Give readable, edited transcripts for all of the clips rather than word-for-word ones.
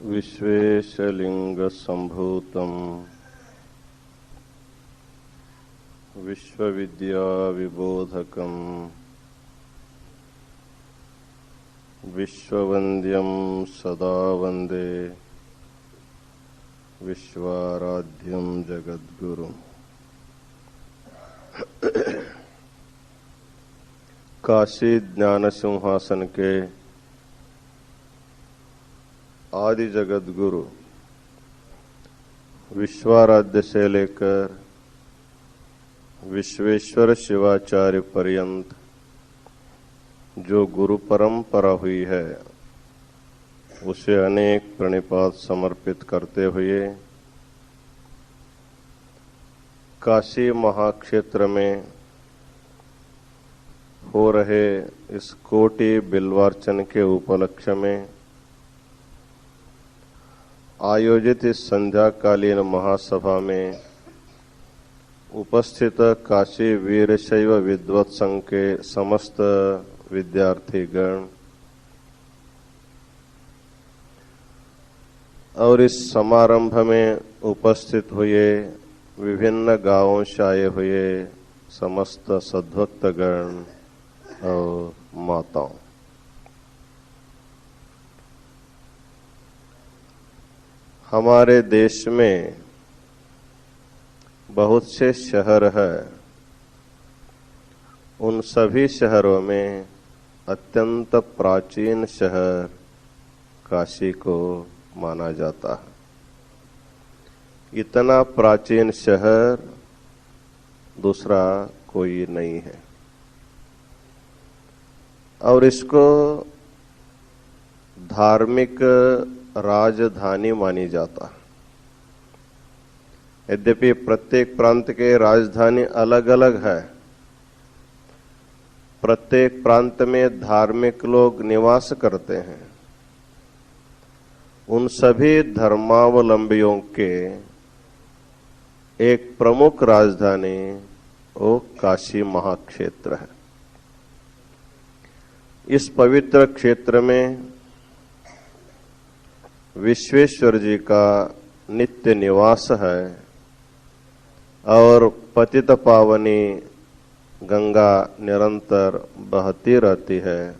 विश्वेशलिंगसंभूतं विश्वविद्याविबोधकं विश्ववन्द्यं सदा वन्दे विश्वाराध्यं जगद्गुरुम्। काशी ज्ञान सिंहासन के आदि जगत गुरु विश्वाराध्य से लेकर विश्वेश्वर शिवाचार्य पर्यंत जो गुरु परंपरा हुई है उसे अनेक प्रणिपात समर्पित करते हुए काशी महाक्षेत्र में हो रहे इस कोटि बिल्वार्चन के उपलक्ष्य में आयोजित इस संध्याकालीन महासभा में उपस्थित काशी वीरशैव विद्वत संघ के समस्त विद्यार्थीगण और इस समारंभ में उपस्थित हुए विभिन्न गांवों से आए हुए समस्त सद्भक्तगण और माताओं, हमारे देश में बहुत से शहर हैं। उन सभी शहरों में अत्यंत प्राचीन शहर काशी को माना जाता है। इतना प्राचीन शहर दूसरा कोई नहीं है और इसको धार्मिक राजधानी मानी जाता है। यद्यपि प्रत्येक प्रांत के राजधानी अलग अलग है, प्रत्येक प्रांत में धार्मिक लोग निवास करते हैं। उन सभी धर्मावलंबियों के एक प्रमुख राजधानी वो काशी महाक्षेत्र है। इस पवित्र क्षेत्र में विश्वेश्वर जी का नित्य निवास है और पतित पावनी गंगा निरंतर बहती रहती है।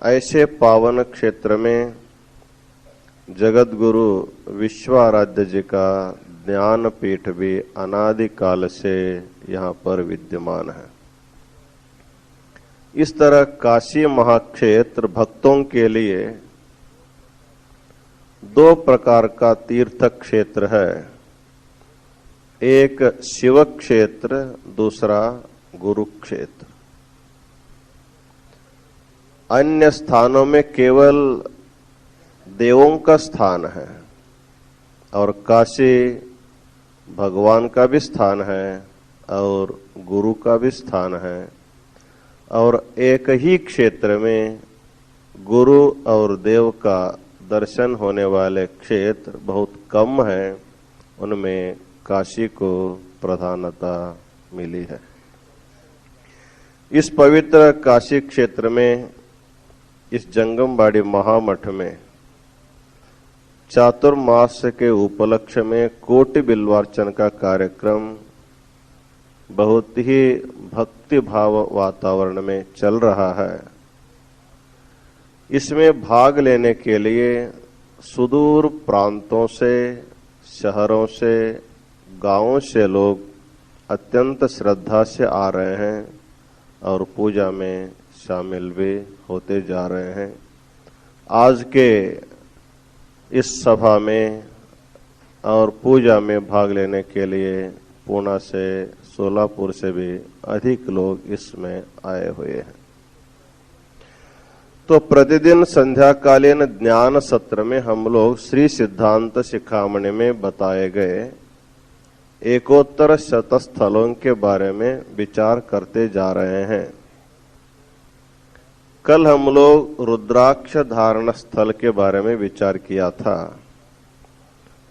ऐसे पावन क्षेत्र में जगत गुरु विश्वाराध्य जी का ज्ञान पीठ भी अनादि काल से यहाँ पर विद्यमान है। इस तरह काशी महाक्षेत्र भक्तों के लिए दो प्रकार का तीर्थ क्षेत्र है, एक शिव क्षेत्र, दूसरा गुरु क्षेत्र। अन्य स्थानों में केवल देवों का स्थान है और काशी भगवान का भी स्थान है और गुरु का भी स्थान है और एक ही क्षेत्र में गुरु और देव का दर्शन होने वाले क्षेत्र बहुत कम है। उनमें काशी को प्रधानता मिली है। इस पवित्र काशी क्षेत्र में इस जंगमबाड़ी महामठ में चातुर्मास के उपलक्ष्य में कोटि बिल्वार्चन का कार्यक्रम बहुत ही भक्ति भाव वातावरण में चल रहा है। इसमें भाग लेने के लिए सुदूर प्रांतों से, शहरों से, गांवों से लोग अत्यंत श्रद्धा से आ रहे हैं और पूजा में शामिल भी होते जा रहे हैं। आज के इस सभा में और पूजा में भाग लेने के लिए पूना से, सोलापुर से भी अधिक लोग इसमें आए हुए हैं। तो प्रतिदिन संध्याकालीन ज्ञान सत्र में हम लोग श्री सिद्धांत शिखामणि में बताए गए एकोत्तर शत स्थलों के बारे में विचार करते जा रहे हैं। कल हम लोग रुद्राक्ष धारण स्थल के बारे में विचार किया था।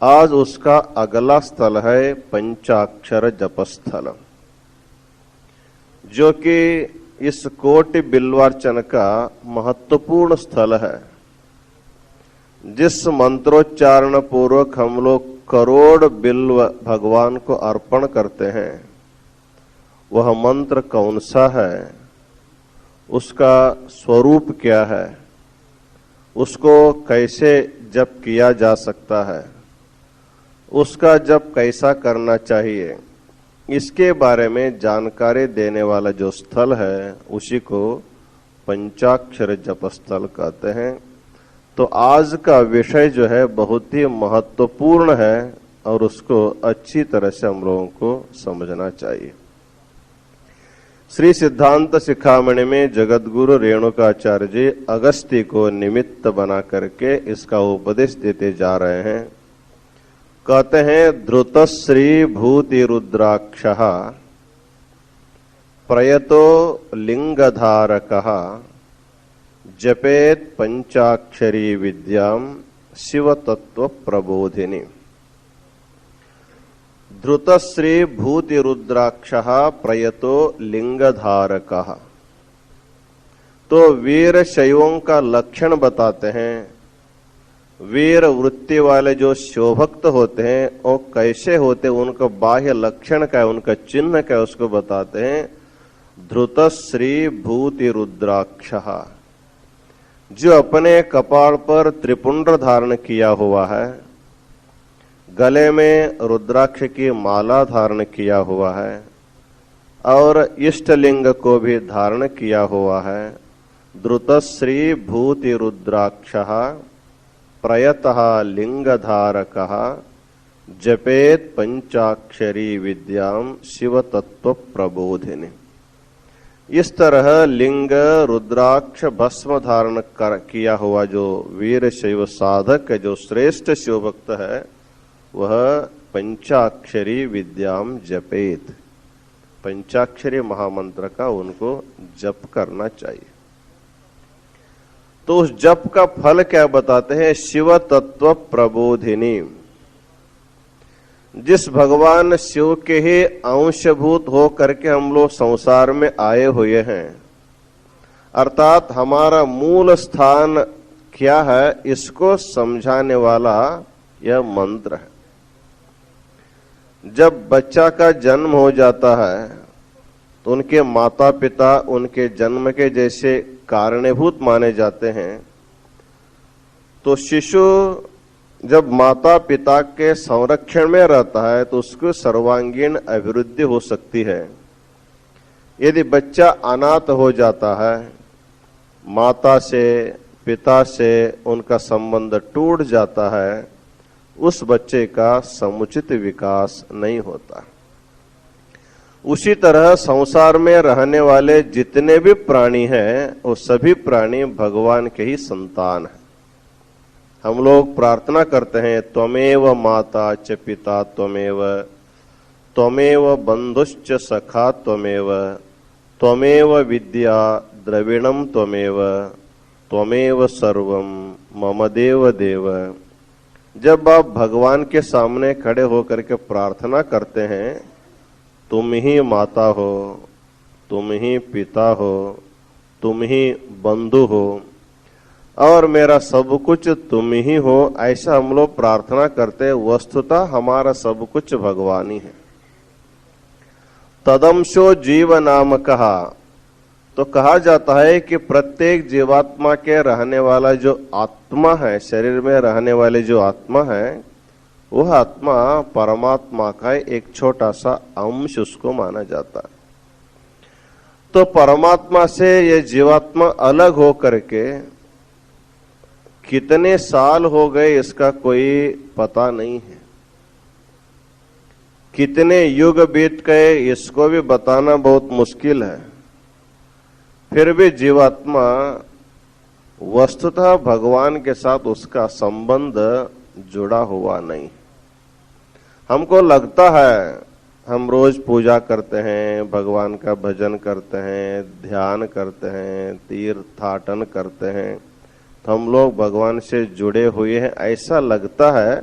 आज उसका अगला स्थल है पंचाक्षर जप स्थल, जो कि इस कोटि बिल्वार्चन का महत्वपूर्ण स्थल है। जिस मंत्रोच्चारण पूर्वक हम लोग करोड़ बिल्व भगवान को अर्पण करते हैं, वह मंत्र कौन सा है, उसका स्वरूप क्या है, उसको कैसे जप किया जा सकता है, उसका जप कैसा करना चाहिए, इसके बारे में जानकारी देने वाला जो स्थल है उसी को पंचाक्षर जप स्थल कहते हैं। तो आज का विषय जो है बहुत ही महत्वपूर्ण है और उसको अच्छी तरह से हम लोगों को समझना चाहिए। श्री सिद्धांत शिखामणि में जगतगुरु रेणुकाचार्य जी अगस्त्य को निमित्त बना करके इसका उपदेश देते जा रहे हैं। कहते हैं, धृतश्री भूति रुद्राक्षः प्रयतो लिंगधारकः जपेत पंचाक्षरी विद्याम शिव तत्व प्रबोधिनी। धृतश्री भूति रुद्राक्षः प्रयतो लिंगधारकः। तो वीर शैवों का लक्षण बताते हैं। वीर वृत्ति वाले जो शिवभक्त होते हैं वो कैसे होते, उनका बाह्य लक्षण क्या है, उनका चिन्ह क्या है, उसको बताते हैं। धृतश्री भूति रुद्राक्षः, जो अपने कपाल पर त्रिपुंड धारण किया हुआ है, गले में रुद्राक्ष की माला धारण किया हुआ है और इष्टलिंग को भी धारण किया हुआ है। धृतश्री भूति रुद्राक्षः प्रयतः लिंगधारकः जपेत पंचाक्षरी विद्याम शिव तत्व प्रबोधिनी। इस तरह लिंग रुद्राक्ष भस्म धारण किया हुआ जो वीर शैव साधक है, जो श्रेष्ठ शिव भक्त है, वह पंचाक्षरी विद्याम जपेत, पंचाक्षरी महामंत्र का उनको जप करना चाहिए। तो उस जप का फल क्या बताते हैं? शिव तत्व प्रबोधिनी। जिस भगवान शिव के ही अंशभूत हो करके हम लोग संसार में आए हुए हैं, अर्थात हमारा मूल स्थान क्या है, इसको समझाने वाला यह मंत्र है। जब बच्चा का जन्म हो जाता है तो उनके माता पिता उनके जन्म के जैसे कारणीभूत माने जाते हैं। तो शिशु जब माता पिता के संरक्षण में रहता है तो उसको सर्वांगीण अभिवृद्धि हो सकती है। यदि बच्चा अनाथ हो जाता है, माता से पिता से उनका संबंध टूट जाता है, उस बच्चे का समुचित विकास नहीं होता। उसी तरह संसार में रहने वाले जितने भी प्राणी हैं, वो सभी प्राणी भगवान के ही संतान हैं। हम लोग प्रार्थना करते हैं, त्वमेव माता च पिता त्वमेव, त्वमेव बंधुश्च सखा त्वमेव, त्वमेव विद्या द्रविणम त्वमेव, त्वमेव सर्वम मम देव देव। जब आप भगवान के सामने खड़े होकर के प्रार्थना करते हैं, तुम ही माता हो, तुम ही पिता हो, तुम ही बंधु हो और मेरा सब कुछ तुम ही हो, ऐसा हम लोग प्रार्थना करते। वस्तुतः हमारा सब कुछ भगवान ही है। तदंशो जीव नाम कहा, तो कहा जाता है कि प्रत्येक जीवात्मा के रहने वाला जो आत्मा है, शरीर में रहने वाले जो आत्मा है, वह आत्मा परमात्मा का एक छोटा सा अंश उसको माना जाता है। तो परमात्मा से ये जीवात्मा अलग हो करके कितने साल हो गए इसका कोई पता नहीं है। कितने युग बीत गए इसको भी बताना बहुत मुश्किल है। फिर भी जीवात्मा वस्तुतः भगवान के साथ उसका संबंध जुड़ा हुआ नहीं। हमको लगता है हम रोज पूजा करते हैं, भगवान का भजन करते हैं, ध्यान करते हैं, तीर्थाटन करते हैं, तो हम लोग भगवान से जुड़े हुए हैं ऐसा लगता है।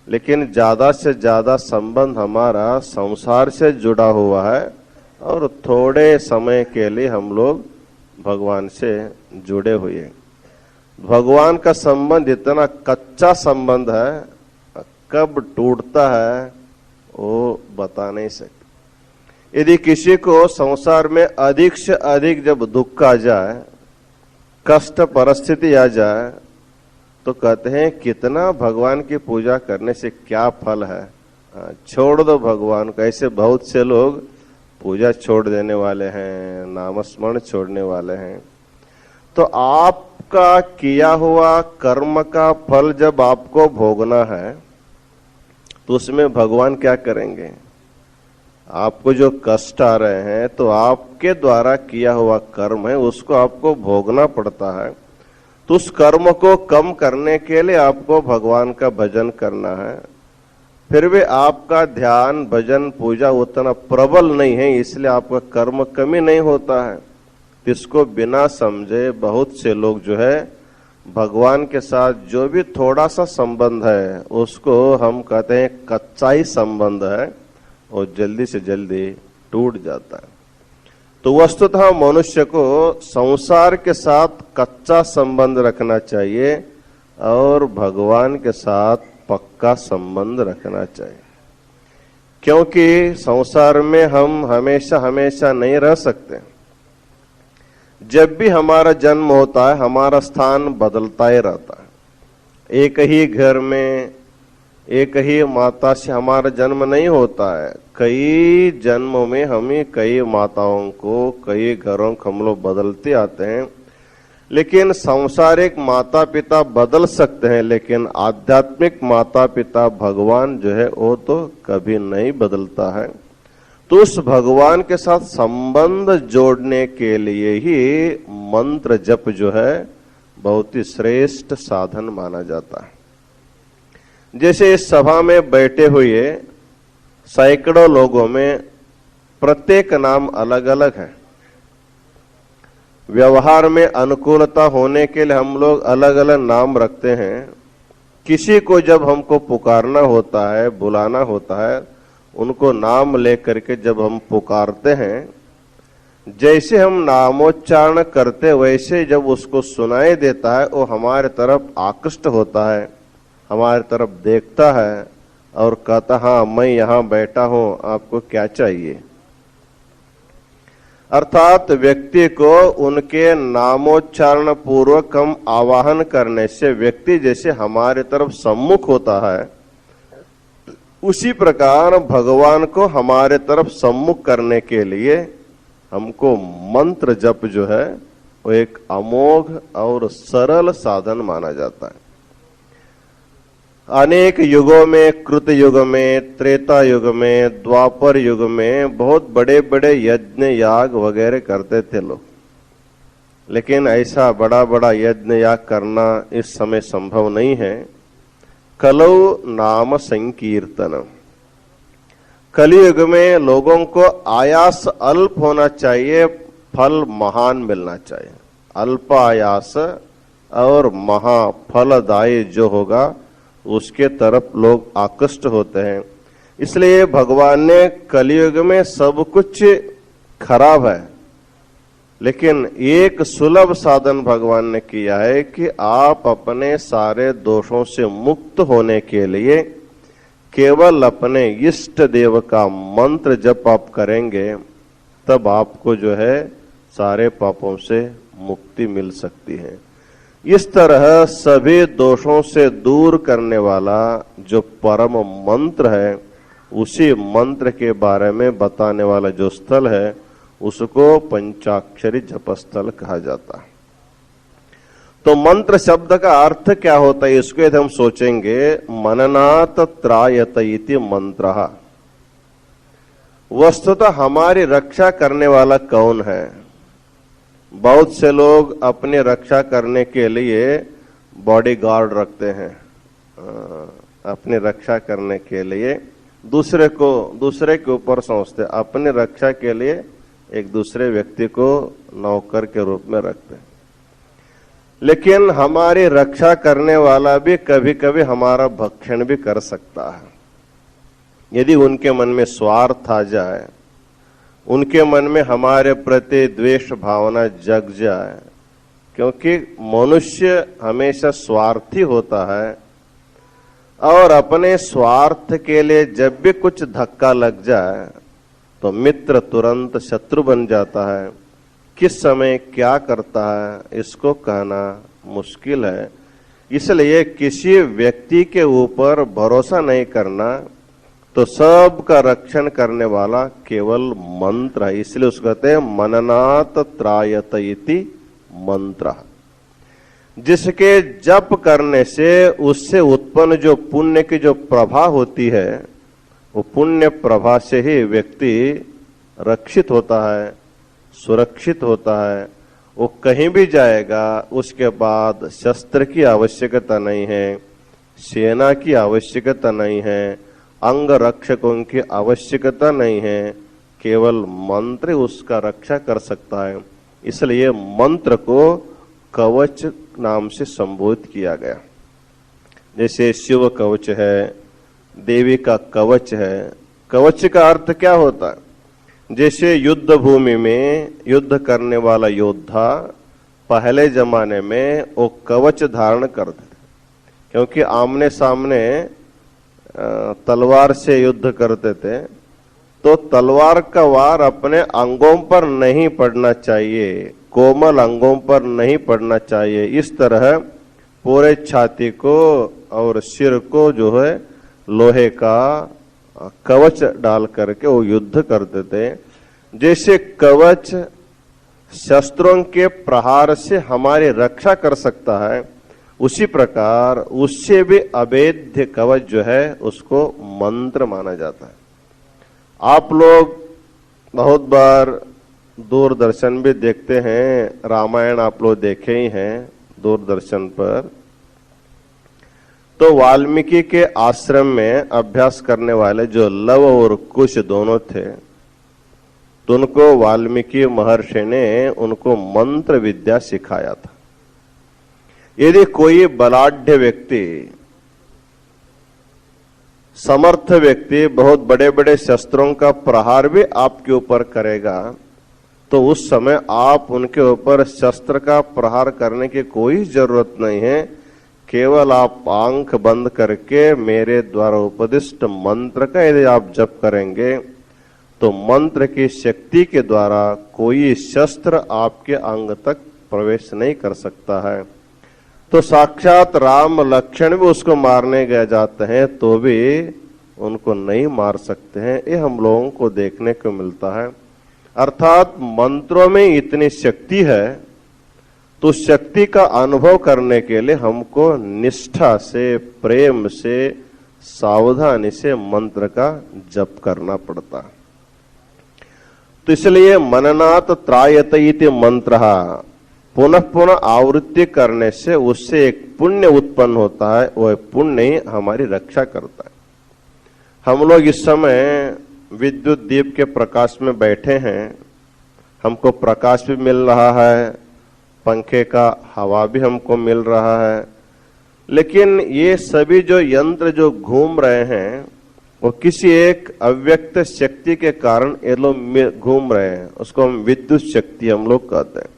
लेकिन ज्यादा से ज्यादा संबंध हमारा संसार से जुड़ा हुआ है और थोड़े समय के लिए हम लोग भगवान से जुड़े हुए हैं। भगवान का संबंध इतना कच्चा संबंध है, कब टूटता है वो बता नहीं सकते। यदि किसी को संसार में अधिक से अधिक जब दुख आ जाए, कष्ट परिस्थिति आ जाए, तो कहते हैं कितना भगवान की पूजा करने से क्या फल है, छोड़ दो भगवान को। ऐसे बहुत से लोग पूजा छोड़ देने वाले हैं, नामस्मरण छोड़ने वाले हैं। तो आपका किया हुआ कर्म का फल जब आपको भोगना है तो उसमें भगवान क्या करेंगे? आपको जो कष्ट आ रहे हैं तो आपके द्वारा किया हुआ कर्म है, उसको आपको भोगना पड़ता है। तो उस कर्म को कम करने के लिए आपको भगवान का भजन करना है। फिर भी आपका ध्यान भजन पूजा उतना प्रबल नहीं है, इसलिए आपका कर्म कमी नहीं होता है। इसको बिना समझे बहुत से लोग जो है भगवान के साथ जो भी थोड़ा सा संबंध है उसको हम कहते हैं कच्चा ही संबंध है, और जल्दी से जल्दी टूट जाता है। तो वस्तुतः मनुष्य को संसार के साथ कच्चा संबंध रखना चाहिए और भगवान के साथ पक्का संबंध रखना चाहिए, क्योंकि संसार में हम हमेशा हमेशा नहीं रह सकते। जब भी हमारा जन्म होता है हमारा स्थान बदलता ही रहता है। एक ही घर में एक ही माता से हमारा जन्म नहीं होता है, कई जन्मों में हमें कई माताओं को कई घरों को हम लोग बदलते आते हैं। लेकिन सांसारिक माता पिता बदल सकते हैं, लेकिन आध्यात्मिक माता पिता भगवान जो है वो तो कभी नहीं बदलता है। तो उस भगवान के साथ संबंध जोड़ने के लिए ही मंत्र जप जो है बहुत ही श्रेष्ठ साधन माना जाता है। जैसे इस सभा में बैठे हुए सैकड़ों लोगों में प्रत्येक नाम अलग अलग है। व्यवहार में अनुकूलता होने के लिए हम लोग अलग अलग नाम रखते हैं। किसी को जब हमको पुकारना होता है, बुलाना होता है, उनको नाम लेकर के जब हम पुकारते हैं, जैसे हम नामोच्चारण करते वैसे जब उसको सुनाई देता है वो हमारे तरफ आकृष्ट होता है, हमारे तरफ देखता है और कहता हाँ मैं यहाँ बैठा हूँ, आपको क्या चाहिए। अर्थात व्यक्ति को उनके नामोच्चारण पूर्वक हम आवाहन करने से व्यक्ति जैसे हमारे तरफ सम्मुख होता है, उसी प्रकार भगवान को हमारे तरफ सम्मुख करने के लिए हमको मंत्र जप जो है वो एक अमोघ और सरल साधन माना जाता है। अनेक युगों में, कृत युग में, त्रेता युग में, द्वापर युग में बहुत बड़े बड़े यज्ञ याग वगैरह करते थे लोग, लेकिन ऐसा बड़ा बड़ा यज्ञ याग करना इस समय संभव नहीं है। कलौ नाम संकीर्तन। कलियुग में लोगों को आयास अल्प होना चाहिए, फल महान मिलना चाहिए। अल्प आयास और महाफलदायी जो होगा उसके तरफ लोग आकृष्ट होते हैं। इसलिए भगवान ने कलियुग में सब कुछ खराब है, लेकिन एक सुलभ साधन भगवान ने किया है कि आप अपने सारे दोषों से मुक्त होने के लिए केवल अपने इष्ट देव का मंत्र जप आप करेंगे, तब आपको जो है सारे पापों से मुक्ति मिल सकती है। इस तरह सभी दोषों से दूर करने वाला जो परम मंत्र है, उसी मंत्र के बारे में बताने वाला जो स्थल है उसको पंचाक्षरी जप स्थल कहा जाता है। तो मंत्र शब्द का अर्थ क्या होता है, इसको यदि हम सोचेंगे, मननात् त्रायत इति मंत्रः। वस्तुतः हमारी रक्षा करने वाला कौन है? बहुत से लोग अपनी रक्षा करने के लिए बॉडीगार्ड रखते हैं, अपनी रक्षा करने के लिए दूसरे के ऊपर सोचते, अपनी रक्षा के लिए एक दूसरे व्यक्ति को नौकर के रूप में रखते हैं। लेकिन हमारी रक्षा करने वाला भी कभी कभी हमारा भक्षण भी कर सकता है। यदि उनके मन में स्वार्थ आ जाए, उनके मन में हमारे प्रति द्वेष भावना जग जाए क्योंकि मनुष्य हमेशा स्वार्थी होता है और अपने स्वार्थ के लिए जब भी कुछ धक्का लग जाए तो मित्र तुरंत शत्रु बन जाता है। किस समय क्या करता है इसको कहना मुश्किल है। इसलिए किसी व्यक्ति के ऊपर भरोसा नहीं करना। तो सबका रक्षण करने वाला केवल मंत्र है, इसलिए उसको कहते हैं मननात त्रायत इति मंत्र। जिसके जप करने से उससे उत्पन्न जो पुण्य की जो प्रभा होती है, वो पुण्य प्रभा से ही व्यक्ति रक्षित होता है, सुरक्षित होता है। वो कहीं भी जाएगा उसके बाद शस्त्र की आवश्यकता नहीं है, सेना की आवश्यकता नहीं है, अंग रक्षकों की आवश्यकता नहीं है, केवल मंत्र उसका रक्षा कर सकता है। इसलिए मंत्र को कवच नाम से संबोधित किया गया। जैसे शिव कवच है, देवी का कवच है। कवच का अर्थ क्या होता है? जैसे युद्ध भूमि में युद्ध करने वाला योद्धा पहले जमाने में वो कवच धारण करते थे, क्योंकि आमने सामने तलवार से युद्ध करते थे, तो तलवार का वार अपने अंगों पर नहीं पड़ना चाहिए, कोमल अंगों पर नहीं पड़ना चाहिए। इस तरह पूरे छाती को और सिर को जो है लोहे का कवच डाल करके वो युद्ध करते थे। जैसे कवच शस्त्रों के प्रहार से हमारी रक्षा कर सकता है, उसी प्रकार उससे भी अभेद्य कवच जो है उसको मंत्र माना जाता है। आप लोग बहुत बार दूरदर्शन भी देखते हैं, रामायण आप लोग देखे ही हैं दूरदर्शन पर। तो वाल्मीकि के आश्रम में अभ्यास करने वाले जो लव और कुश दोनों थे, तो उनको वाल्मीकि महर्षि ने उनको मंत्र विद्या सिखाया था। यदि कोई बलाढ्य व्यक्ति, समर्थ व्यक्ति बहुत बड़े बड़े शस्त्रों का प्रहार भी आपके ऊपर करेगा, तो उस समय आप उनके ऊपर शस्त्र का प्रहार करने की कोई जरूरत नहीं है। केवल आप आंख बंद करके मेरे द्वारा उपदिष्ट मंत्र का यदि आप जप करेंगे तो मंत्र की शक्ति के द्वारा कोई शस्त्र आपके अंग तक प्रवेश नहीं कर सकता है। तो साक्षात राम लक्ष्मण भी उसको मारने गए जाते हैं तो भी उनको नहीं मार सकते हैं। ये हम लोगों को देखने को मिलता है। अर्थात मंत्रों में इतनी शक्ति है, तो शक्ति का अनुभव करने के लिए हमको निष्ठा से, प्रेम से, सावधानी से मंत्र का जप करना पड़ता है। तो इसलिए मननात त्रायत इति मंत्र, पुनः पुनः आवृत्ति करने से उससे एक पुण्य उत्पन्न होता है, वह पुण्य ही हमारी रक्षा करता है। हम लोग इस समय विद्युत दीप के प्रकाश में बैठे हैं, हमको प्रकाश भी मिल रहा है, पंखे का हवा भी हमको मिल रहा है, लेकिन ये सभी जो यंत्र जो घूम रहे हैं वो किसी एक अव्यक्त शक्ति के कारण ये लोग घूम रहे हैं, उसको हम विद्युत शक्ति हम लोग कहते हैं।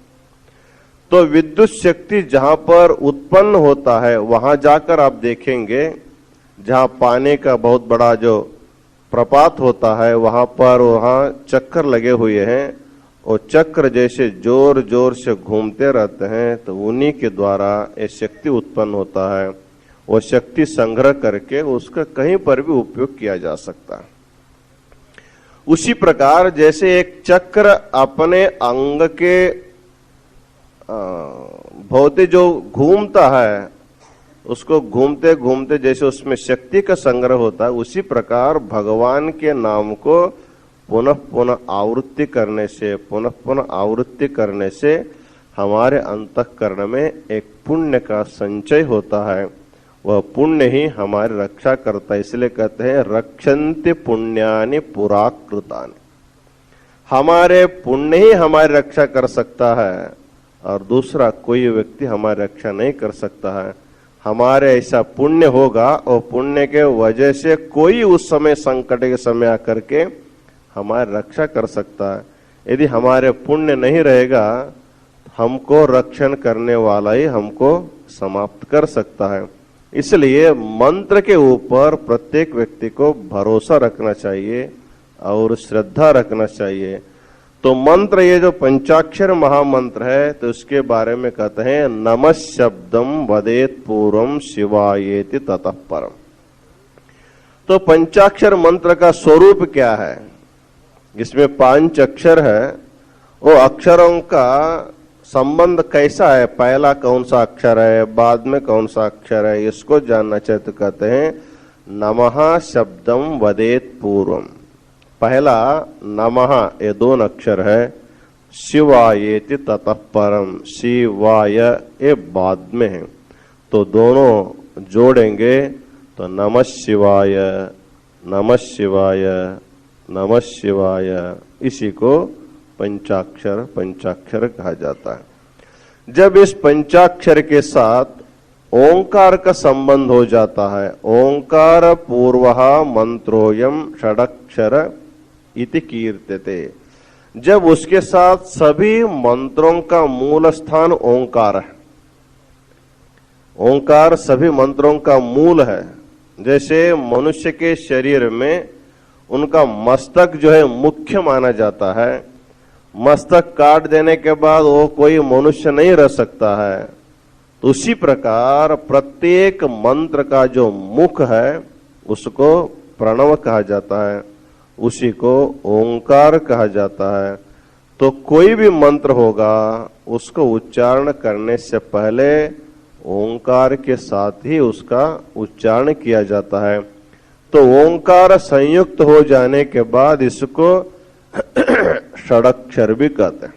तो विद्युत शक्ति जहां पर उत्पन्न होता है वहां जाकर आप देखेंगे, जहां पानी का बहुत बड़ा जो प्रपात होता है वहां पर वहां चक्कर लगे हुए हैं, और चक्र जैसे जोर जोर से घूमते रहते हैं, तो उन्हीं के द्वारा ये शक्ति उत्पन्न होता है। वो शक्ति संग्रह करके उसका कहीं पर भी उपयोग किया जा सकता है। उसी प्रकार जैसे एक चक्र अपने अंग के भौतिक जो घूमता है, उसको घूमते घूमते जैसे उसमें शक्ति का संग्रह होता है, उसी प्रकार भगवान के नाम को पुनः पुनः आवृत्ति करने से, पुनः पुनः आवृत्ति करने से हमारे अंतःकरण में एक पुण्य का संचय होता है। वह पुण्य ही हमारी रक्षा करता है। इसलिए कहते हैं रक्षन्ति पुण्यानि पुराकृतानि। हमारे पुण्य ही हमारी रक्षा कर सकता है और दूसरा कोई व्यक्ति हमारी रक्षा नहीं कर सकता है। हमारे ऐसा पुण्य होगा और पुण्य के वजह से कोई उस समय संकट के समय आकर के हमारी रक्षा कर सकता है। यदि हमारे पुण्य नहीं रहेगा हमको रक्षण करने वाला ही हमको समाप्त कर सकता है। इसलिए मंत्र के ऊपर प्रत्येक व्यक्ति को भरोसा रखना चाहिए और श्रद्धा रखना चाहिए। तो मंत्र, ये जो पंचाक्षर महामंत्र है, तो उसके बारे में कहते हैं नमः शब्दम वदेत पूर्वम शिवायेति ततः परम। तो पंचाक्षर मंत्र का स्वरूप क्या है? इसमें 5 अक्षर है, वो अक्षरों का संबंध कैसा है, पहला कौन सा अक्षर है, बाद में कौन सा अक्षर है, इसको जानना चाहिए। तो कहते हैं नमः शब्दम वदेत पूर्वम। पहला नमः, ये 2 अक्षर है, शिवायेति ततः परम, शिवाय ये बाद में है, तो दोनों जोड़ेंगे तो नमः शिवाय नमः शिवाय नमः शिवाय, इसी को पंचाक्षर कहा जाता है। जब इस पंचाक्षर के साथ ओंकार का संबंध हो जाता है, ओंकार पूर्वः मंत्रोयम षडक्षर इति कीर्त्यते, जब उसके साथ सभी मंत्रों का मूल स्थान ओंकार है, ओंकार सभी मंत्रों का मूल है। जैसे मनुष्य के शरीर में उनका मस्तक जो है मुख्य माना जाता है, मस्तक काट देने के बाद वो कोई मनुष्य नहीं रह सकता है, तो उसी प्रकार प्रत्येक मंत्र का जो मुख है उसको प्रणव कहा जाता है, उसी को ओंकार कहा जाता है। तो कोई भी मंत्र होगा उसको उच्चारण करने से पहले ओंकार के साथ ही उसका उच्चारण किया जाता है। तो ओंकार संयुक्त हो जाने के बाद इसको षडक्षर भी कहते हैं।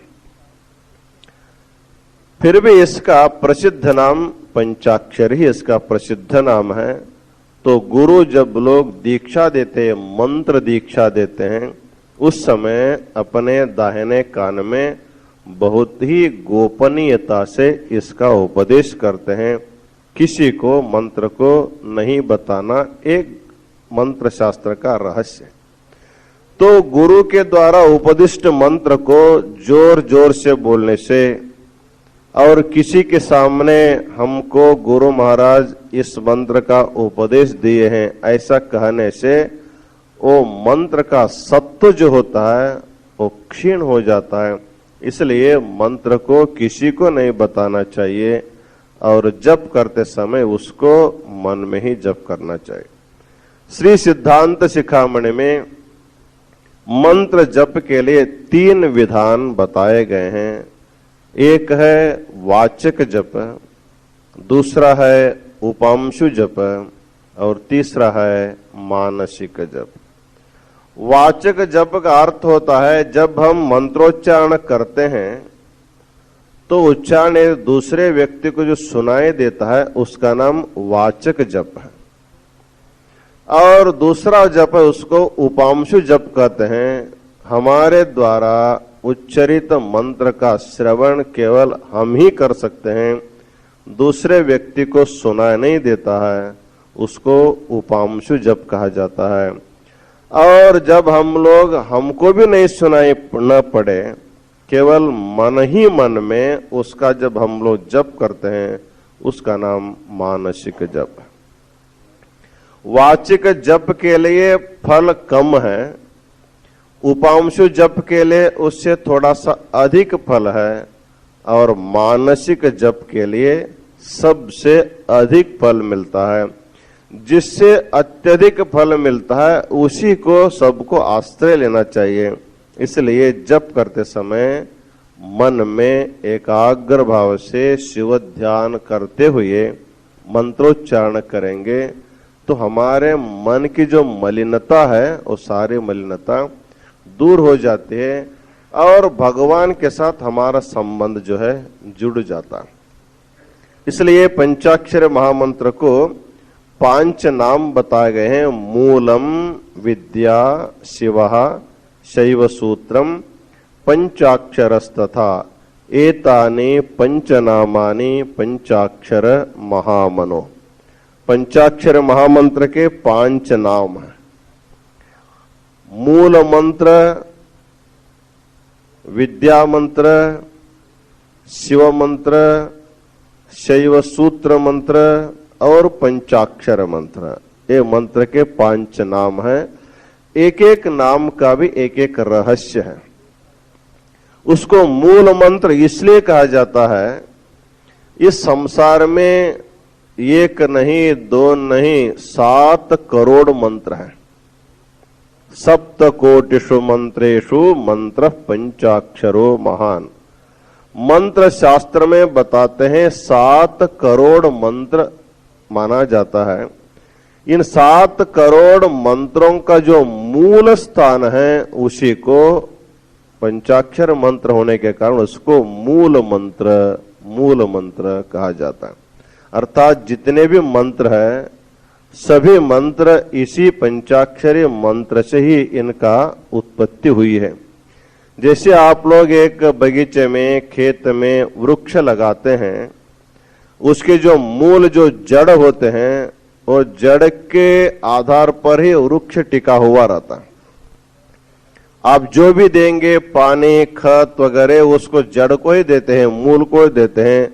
फिर भी इसका प्रसिद्ध नाम पंचाक्षर ही इसका प्रसिद्ध नाम है। तो गुरु जब लोग दीक्षा देते हैं, मंत्र दीक्षा देते हैं, उस समय अपने दाहिने कान में बहुत ही गोपनीयता से इसका उपदेश करते हैं। किसी को मंत्र को नहीं बताना, एक मंत्र शास्त्र का रहस्य। तो गुरु के द्वारा उपदिष्ट मंत्र को जोर जोर से बोलने से और किसी के सामने हमको गुरु महाराज इस मंत्र का उपदेश दिए हैं ऐसा कहने से वो मंत्र का सत्व जो होता है वो क्षीण हो जाता है। इसलिए मंत्र को किसी को नहीं बताना चाहिए और जप करते समय उसको मन में ही जप करना चाहिए। श्री सिद्धांत शिखामणि में मंत्र जप के लिए 3 विधान बताए गए हैं। एक है वाचक जप, दूसरा है उपांशु जप और तीसरा है मानसिक जप। वाचक जप का अर्थ होता है जब हम मंत्रोच्चारण करते हैं तो उच्चारण दूसरे व्यक्ति को जो सुनाई देता है उसका नाम वाचक जप है, और दूसरा जप है उसको उपांशु जप कहते हैं। हमारे द्वारा उच्चरित मंत्र का श्रवण केवल हम ही कर सकते हैं, दूसरे व्यक्ति को सुनाई नहीं देता है, उसको उपांशु जप कहा जाता है। और जब हम लोग हमको भी नहीं सुनाई न पड़े, केवल मन ही मन में उसका जब हम लोग जप करते हैं उसका नाम मानसिक जप है। वाचिक जप के लिए फल कम है, उपांशु जप के लिए उससे थोड़ा सा अधिक फल है, और मानसिक जप के लिए सबसे अधिक फल मिलता है। जिससे अत्यधिक फल मिलता है उसी को सबको आश्रय लेना चाहिए। इसलिए जप करते समय मन में एकाग्र भाव से शिव ध्यान करते हुए मंत्रोच्चारण करेंगे तो हमारे मन की जो मलिनता है वो सारी मलिनता दूर हो जाती है और भगवान के साथ हमारा संबंध जो है जुड़ जाता है। इसलिए पंचाक्षर महामंत्र को 5 नाम बताए गए हैं। मूलम विद्या शिवः शैव सूत्रम पंचाक्षरस्तथा एतानि पंचनामानि पंचाक्षर महामनो। पंचाक्षर महामंत्र के 5 नाम हैं। मूल मंत्र, विद्या मंत्र, शिव मंत्र, शैव सूत्र मंत्र और पंचाक्षर मंत्र, ये मंत्र के 5 नाम हैं। एक एक नाम का भी एक एक रहस्य है। उसको मूल मंत्र इसलिए कहा जाता है, इस संसार में 1 नहीं 2 नहीं 7 करोड़ मंत्र हैं। सप्तकोटिषु मंत्रेषु मंत्र पंचाक्षरो महान। मंत्र शास्त्र में बताते हैं 7 करोड़ मंत्र माना जाता है। इन 7 करोड़ मंत्रों का जो मूल स्थान है उसी को पंचाक्षर मंत्र होने के कारण उसको मूल मंत्र कहा जाता है। अर्थात जितने भी मंत्र है सभी मंत्र इसी पंचाक्षरी मंत्र से ही इनका उत्पत्ति हुई है। जैसे आप लोग एक बगीचे में खेत में वृक्ष लगाते हैं, उसके जो मूल जो जड़ होते हैं वो जड़ के आधार पर ही वृक्ष टिका हुआ रहता है। आप जो भी देंगे पानी खत वगैरह उसको जड़ को ही देते हैं, मूल को ही देते हैं,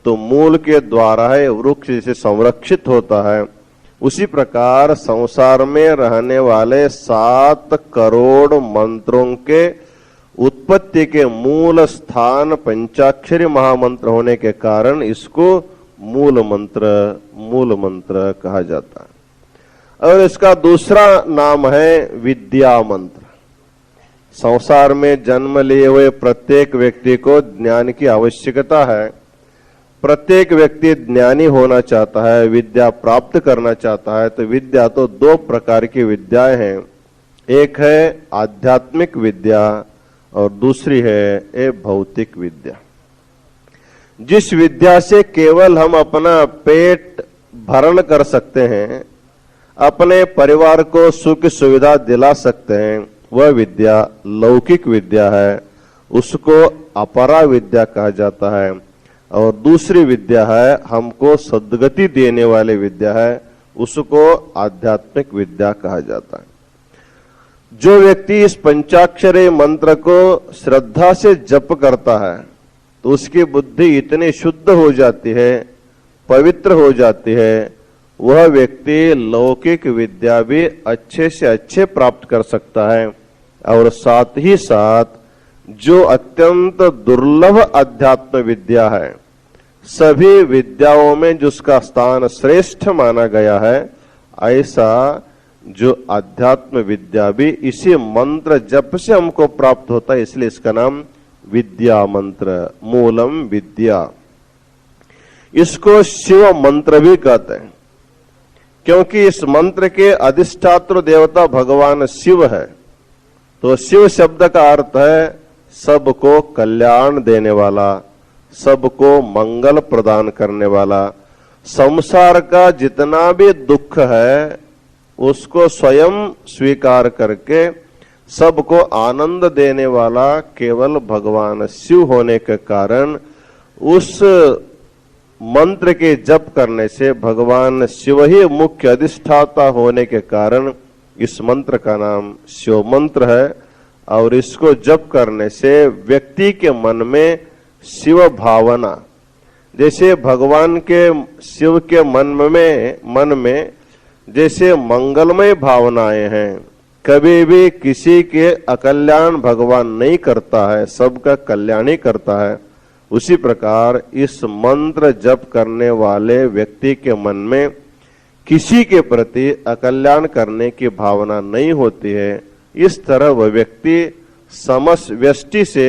तो मूल के द्वारा है वृक्ष जिसे संरक्षित होता है। उसी प्रकार संसार में रहने वाले 7 करोड़ मंत्रों के उत्पत्ति के मूल स्थान पंचाक्षरी महामंत्र होने के कारण इसको मूल मंत्र कहा जाता है। और इसका दूसरा नाम है विद्या मंत्र। संसार में जन्म लिए हुए प्रत्येक व्यक्ति को ज्ञान की आवश्यकता है। प्रत्येक व्यक्ति ज्ञानी होना चाहता है, विद्या प्राप्त करना चाहता है। तो विद्या तो 2 प्रकार की विद्याएं हैं, एक है आध्यात्मिक विद्या और दूसरी है भौतिक विद्या। जिस विद्या से केवल हम अपना पेट भरण कर सकते हैं, अपने परिवार को सुख सुविधा दिला सकते हैं, वह विद्या लौकिक विद्या है, उसको अपरा विद्या कहा जाता है। और दूसरी विद्या है हमको सद्गति देने वाली विद्या है, उसको आध्यात्मिक विद्या कहा जाता है। जो व्यक्ति इस पंचाक्षरी मंत्र को श्रद्धा से जप करता है तो उसकी बुद्धि इतनी शुद्ध हो जाती है, पवित्र हो जाती है, वह व्यक्ति लौकिक विद्या भी अच्छे से अच्छे प्राप्त कर सकता है। और साथ ही साथ जो अत्यंत दुर्लभ अध्यात्म विद्या है, सभी विद्याओं में जिसका स्थान श्रेष्ठ माना गया है, ऐसा जो अध्यात्म विद्या भी इसी मंत्र जप से हमको प्राप्त होता है, इसलिए इसका नाम विद्या मंत्र, मूलम विद्या। इसको शिव मंत्र भी कहते हैं, क्योंकि इस मंत्र के अधिष्ठात्र देवता भगवान शिव है। तो शिव शब्द का अर्थ है सबको कल्याण देने वाला, सबको मंगल प्रदान करने वाला। संसार का जितना भी दुख है उसको स्वयं स्वीकार करके सबको आनंद देने वाला केवल भगवान शिव होने के कारण उस मंत्र के जप करने से भगवान शिव ही मुख्य अधिष्ठाता होने के कारण इस मंत्र का नाम शिव मंत्र है। और इसको जप करने से व्यक्ति के मन में शिव भावना, जैसे भगवान के शिव के मन में जैसे मंगलमय भावनाएं हैं, कभी भी किसी के अकल्याण भगवान नहीं करता है, सबका कल्याण ही करता है। उसी प्रकार इस मंत्र जप करने वाले व्यक्ति के मन में किसी के प्रति अकल्याण करने की भावना नहीं होती है। इस तरह वह व्यक्ति व्यष्टि से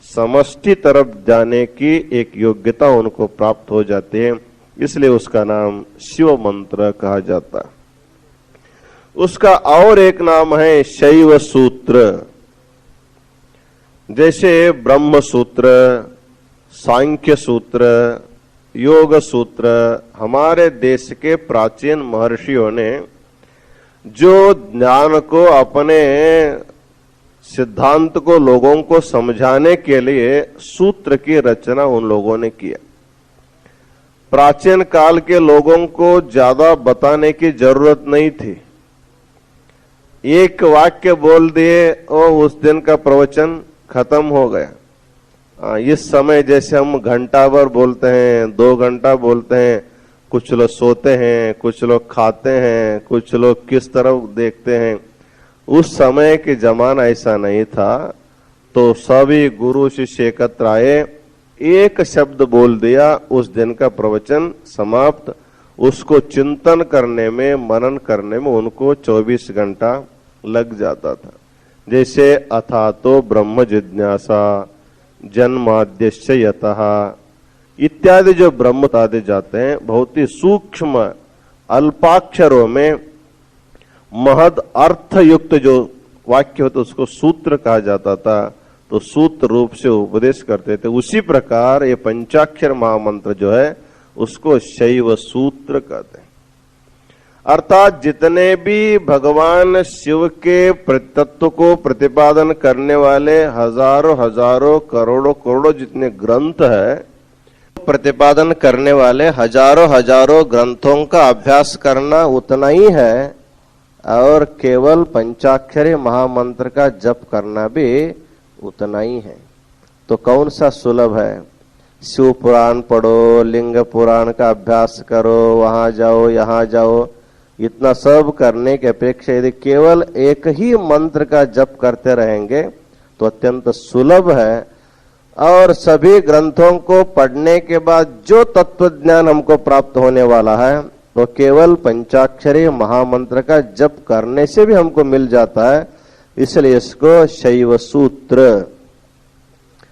समष्टि तरफ जाने की एक योग्यता उनको प्राप्त हो जाती है, इसलिए उसका नाम शिव मंत्र कहा जाता है। उसका और एक नाम है शैव सूत्र। जैसे ब्रह्म सूत्र, सांख्य सूत्र, योग सूत्र, हमारे देश के प्राचीन महर्षियों ने जो ज्ञान को, अपने सिद्धांत को लोगों को समझाने के लिए सूत्र की रचना उन लोगों ने किया। प्राचीन काल के लोगों को ज्यादा बताने की जरूरत नहीं थी, एक वाक्य बोल दिए और उस दिन का प्रवचन खत्म हो गया। इस समय जैसे हम घंटा भर बोलते हैं, 2 घंटा बोलते हैं, कुछ लोग सोते हैं, कुछ लोग खाते हैं, कुछ लोग किस तरफ देखते हैं, उस समय के जमाना ऐसा नहीं था। तो सभी गुरु शिष्य एकत्र आए, एक शब्द बोल दिया, उस दिन का प्रवचन समाप्त। उसको चिंतन करने में, मनन करने में उनको 24 घंटा लग जाता था। जैसे अथा तो ब्रह्म जिज्ञासा जन्माद्यस्य यतः इत्यादि जो ब्रह्म तादे जाते हैं, बहुत ही सूक्ष्म अल्पाक्षरों में महद अर्थ युक्त जो वाक्य होते उसको सूत्र कहा जाता था। तो सूत्र रूप से उपदेश करते थे। उसी प्रकार ये पंचाक्षर महामंत्र जो है उसको शैव सूत्र कहते हैं। अर्थात जितने भी भगवान शिव के तत्व को प्रतिपादन करने वाले हजारों हजारों करोड़ों करोड़ों जितने ग्रंथ है, प्रतिपादन करने वाले हजारों हजारों ग्रंथों का अभ्यास करना उतना ही है, और केवल पंचाक्षरी महामंत्र का जप करना भी उतना ही है। तो कौन सा सुलभ है? शिव पुराण पढ़ो, लिंग पुराण का अभ्यास करो, वहां जाओ यहाँ जाओ, इतना सब करने के अपेक्षा यदि केवल एक ही मंत्र का जप करते रहेंगे तो अत्यंत सुलभ है। और सभी ग्रंथों को पढ़ने के बाद जो तत्व ज्ञान हमको प्राप्त होने वाला है तो केवल पंचाक्षरी महामंत्र का जप करने से भी हमको मिल जाता है। इसलिए इसको शैव सूत्र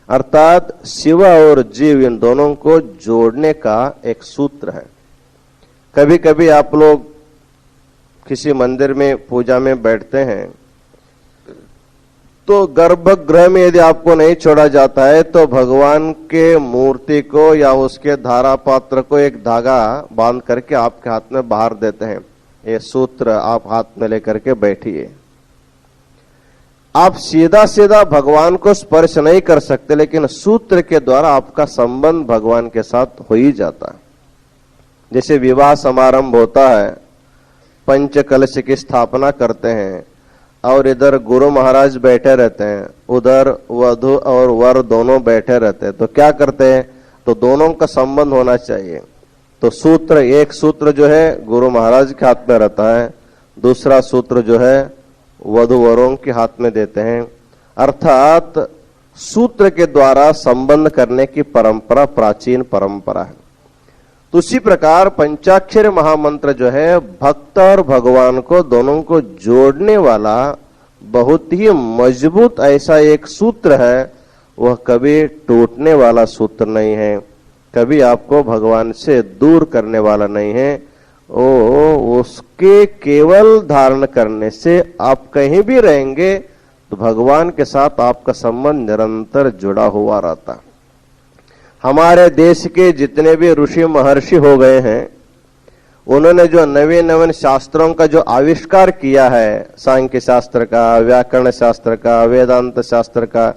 अर्थात शिव और जीव इन दोनों को जोड़ने का एक सूत्र है। कभी कभी आप लोग किसी मंदिर में पूजा में बैठते हैं तो गर्भगृह में यदि आपको नहीं छोड़ा जाता है तो भगवान के मूर्ति को या उसके धारा पात्र को एक धागा बांध करके आपके हाथ में बाहर देते हैं। ये सूत्र आप हाथ में लेकर के बैठिए। आप सीधा सीधा भगवान को स्पर्श नहीं कर सकते, लेकिन सूत्र के द्वारा आपका संबंध भगवान के साथ हो ही जाता है। जैसे विवाह समारंभ होता है, पंच कलश की स्थापना करते हैं और इधर गुरु महाराज बैठे रहते हैं, उधर वधु और वर दोनों बैठे रहते हैं। तो क्या करते हैं? तो दोनों का संबंध होना चाहिए। तो सूत्र, एक सूत्र जो है गुरु महाराज के हाथ में रहता है, दूसरा सूत्र जो है वधु वरों के हाथ में देते हैं। अर्थात सूत्र के द्वारा संबंध करने की परंपरा प्राचीन परंपरा है। तो उसी प्रकार पंचाक्षर महामंत्र जो है भक्त और भगवान को दोनों को जोड़ने वाला बहुत ही मजबूत ऐसा एक सूत्र है। वह कभी टूटने वाला सूत्र नहीं है, कभी आपको भगवान से दूर करने वाला नहीं है। उसके केवल धारण करने से आप कहीं भी रहेंगे तो भगवान के साथ आपका संबंध निरंतर जुड़ा हुआ रहता। हमारे देश के जितने भी ऋषि महर्षि हो गए हैं, उन्होंने जो नवीन नवीन शास्त्रों का जो आविष्कार किया है, सांख्य शास्त्र का, व्याकरण शास्त्र का, वेदांत शास्त्र का,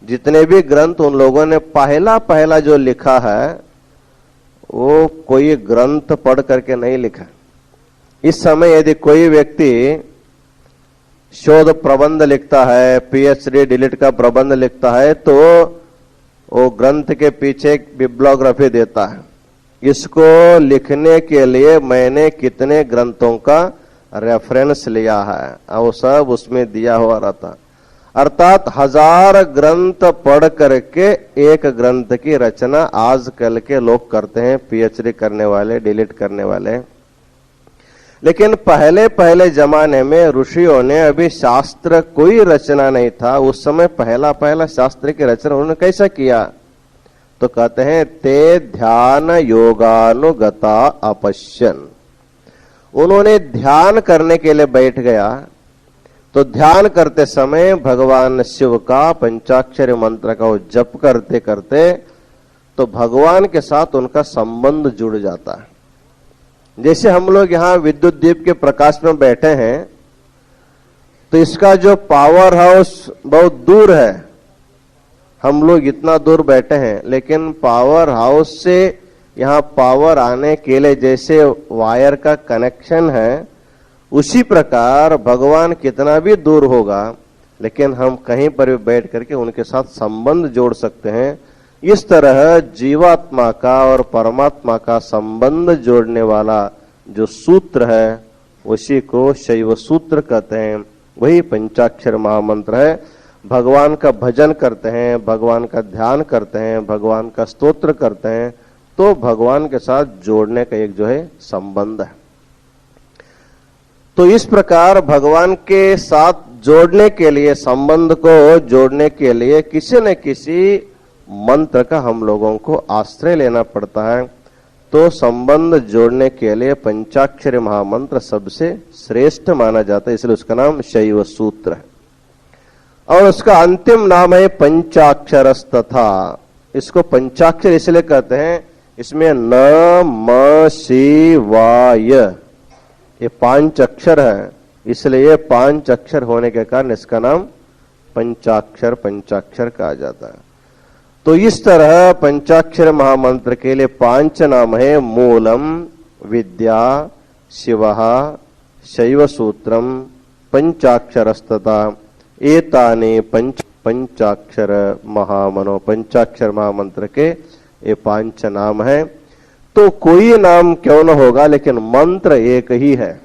जितने भी ग्रंथ उन लोगों ने पहला जो लिखा है वो कोई ग्रंथ पढ़ करके नहीं लिखा। इस समय यदि कोई व्यक्ति शोध प्रबंध लिखता है, पीएचडी डिलीट का प्रबंध लिखता है, तो वो ग्रंथ के पीछे एक बिब्लियोग्राफी देता है। इसको लिखने के लिए मैंने कितने ग्रंथों का रेफरेंस लिया है, वो सब उसमें दिया हुआ रहता। अर्थात 1000 ग्रंथ पढ़ करके एक ग्रंथ की रचना आजकल के लोग करते हैं, पीएचडी करने वाले, डिलीट करने वाले। लेकिन पहले जमाने में ऋषियों ने, अभी शास्त्र कोई रचना नहीं था, उस समय पहला शास्त्र की रचना उन्होंने कैसा किया? तो कहते हैं ते ध्यान योगानुगता अपश्यन। उन्होंने ध्यान करने के लिए बैठ गया, तो ध्यान करते समय भगवान शिव का पंचाक्षरी मंत्र का जप करते करते तो भगवान के साथ उनका संबंध जुड़ जाता है। जैसे हम लोग यहाँ विद्युत दीप के प्रकाश में बैठे हैं, तो इसका जो पावर हाउस बहुत दूर है, हम लोग इतना दूर बैठे हैं, लेकिन पावर हाउस से यहाँ पावर आने के लिए जैसे वायर का कनेक्शन है, उसी प्रकार भगवान कितना भी दूर होगा, लेकिन हम कहीं पर भी बैठ करके उनके साथ संबंध जोड़ सकते हैं। इस तरह जीवात्मा का और परमात्मा का संबंध जोड़ने वाला जो सूत्र है उसी को शैव सूत्र कहते हैं। वही पंचाक्षर महामंत्र है। भगवान का भजन करते हैं, भगवान का ध्यान करते हैं, भगवान का स्तोत्र करते हैं, तो भगवान के साथ जोड़ने का एक जो है संबंध है। तो इस प्रकार भगवान के साथ जोड़ने के लिए, संबंध को जोड़ने के लिए किसी न किसी मंत्र का हम लोगों को आश्रय लेना पड़ता है। तो संबंध जोड़ने के लिए पंचाक्षरी महामंत्र सबसे श्रेष्ठ माना जाता है, इसलिए उसका नाम शैव सूत्र है। और उसका अंतिम नाम है पंचाक्षरस्तथा। इसको पंचाक्षर इसलिए कहते हैं, इसमें न म शि वाय ये 5 अक्षर है, इसलिए ये 5 अक्षर होने के कारण इसका नाम पंचाक्षर कहा जाता है। तो इस तरह पंचाक्षर महामंत्र के लिए 5 नाम है। मूलम, विद्या, शिवः, शैव सूत्रम, पंचाक्षरस्तथा। एतानि पंचाक्षर महामनो। पंचाक्षर महामंत्र के ये 5 नाम है। तो कोई नाम क्यों न होगा, लेकिन मंत्र एक ही है।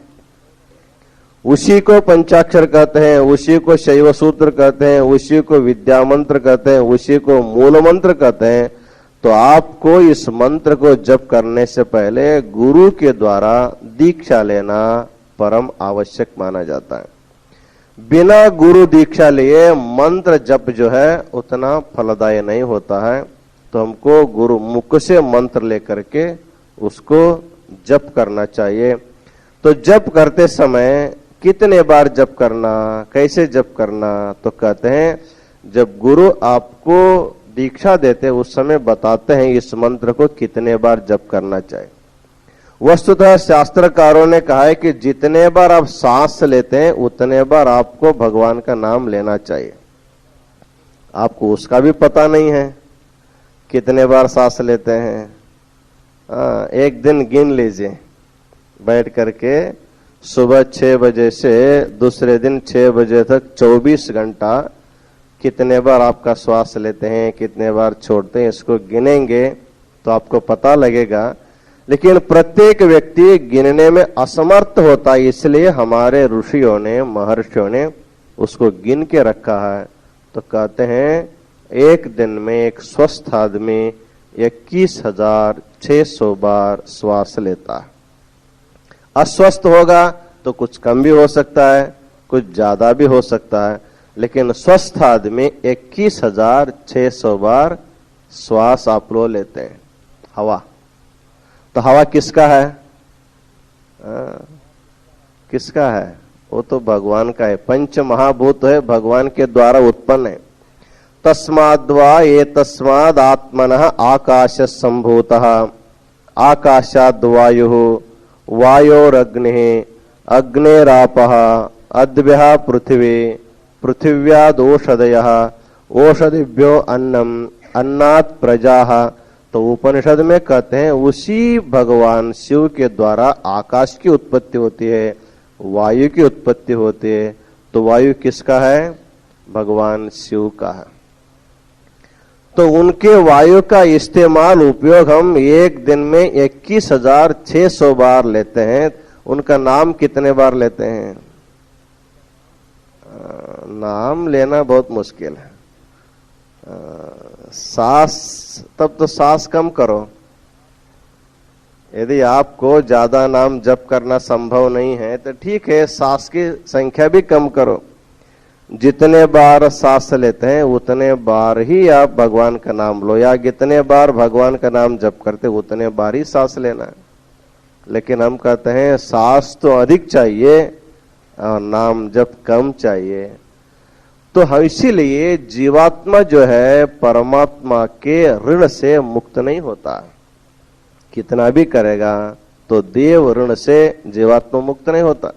उसी को पंचाक्षर कहते हैं, उसी को शैव सूत्र कहते हैं, उसी को विद्या मंत्र कहते हैं, उसी को मूल मंत्र कहते हैं। तो आपको इस मंत्र को जप करने से पहले गुरु के द्वारा दीक्षा लेना परम आवश्यक माना जाता है। बिना गुरु दीक्षा लिए मंत्र जप जो है उतना फलदायी नहीं होता है। तो हमको गुरु मुख से मंत्र लेकर के उसको जप करना चाहिए। तो जप करते समय कितने बार जप करना, कैसे जप करना, तो कहते हैं जब गुरु आपको दीक्षा देते उस समय बताते हैं इस मंत्र को कितने बार जप करना चाहिए। वस्तुतः शास्त्रकारों ने कहा है कि जितने बार आप सांस लेते हैं उतने बार आपको भगवान का नाम लेना चाहिए। आपको उसका भी पता नहीं है कितने बार सांस लेते हैं। एक दिन गिन लीजिए बैठ करके, सुबह 6 बजे से दूसरे दिन 6 बजे तक 24 घंटा कितने बार आपका श्वास लेते हैं, कितने बार छोड़ते हैं, इसको गिनेंगे तो आपको पता लगेगा। लेकिन प्रत्येक व्यक्ति गिनने में असमर्थ होता है, इसलिए हमारे ऋषियों ने, महर्षियों ने उसको गिन के रखा है। तो कहते हैं एक दिन में एक स्वस्थ आदमी 21,600 बार श्वास लेता है। अस्वस्थ होगा तो कुछ कम भी हो सकता है, कुछ ज्यादा भी हो सकता है, लेकिन स्वस्थ आदमी 21,600 बार श्वास आप लोग लेते हैं। हवा, तो हवा किसका है? किसका है? वो तो भगवान का है। पंच महाभूत है, भगवान के द्वारा उत्पन्न है। तस्माद्वा ये तस्माद आत्मनः आकाश संभूतः, आकाशाद् वायुः, वायोरग्निः, अग्नेरापः, अद्भ्यः पृथिवी, पृथिव्याद् ओषधयः, ओषधिभ्यो अन्नम, अन्नात् प्रजाः। तो उपनिषद में कहते हैं उसी भगवान शिव के द्वारा आकाश की उत्पत्ति होती है, वायु की उत्पत्ति होती है। तो वायु किसका है? भगवान शिव का है। तो उनके वायु का इस्तेमाल, उपयोग हम एक दिन में 21,600 बार लेते हैं। उनका नाम कितने बार लेते हैं? नाम लेना बहुत मुश्किल है। सांस, तब तो सांस कम करो। यदि आपको ज्यादा नाम जप करना संभव नहीं है तो ठीक है, सांस की संख्या भी कम करो। जितने बार सांस लेते हैं उतने बार ही आप भगवान का नाम लो, या जितने बार भगवान का नाम जप करते उतने बार ही सांस लेना है। लेकिन हम कहते हैं सांस तो अधिक चाहिए और नाम जप कम चाहिए। तो इसीलिए जीवात्मा जो है परमात्मा के ऋण से मुक्त नहीं होता। कितना भी करेगा तो देव ऋण से जीवात्मा मुक्त नहीं होता।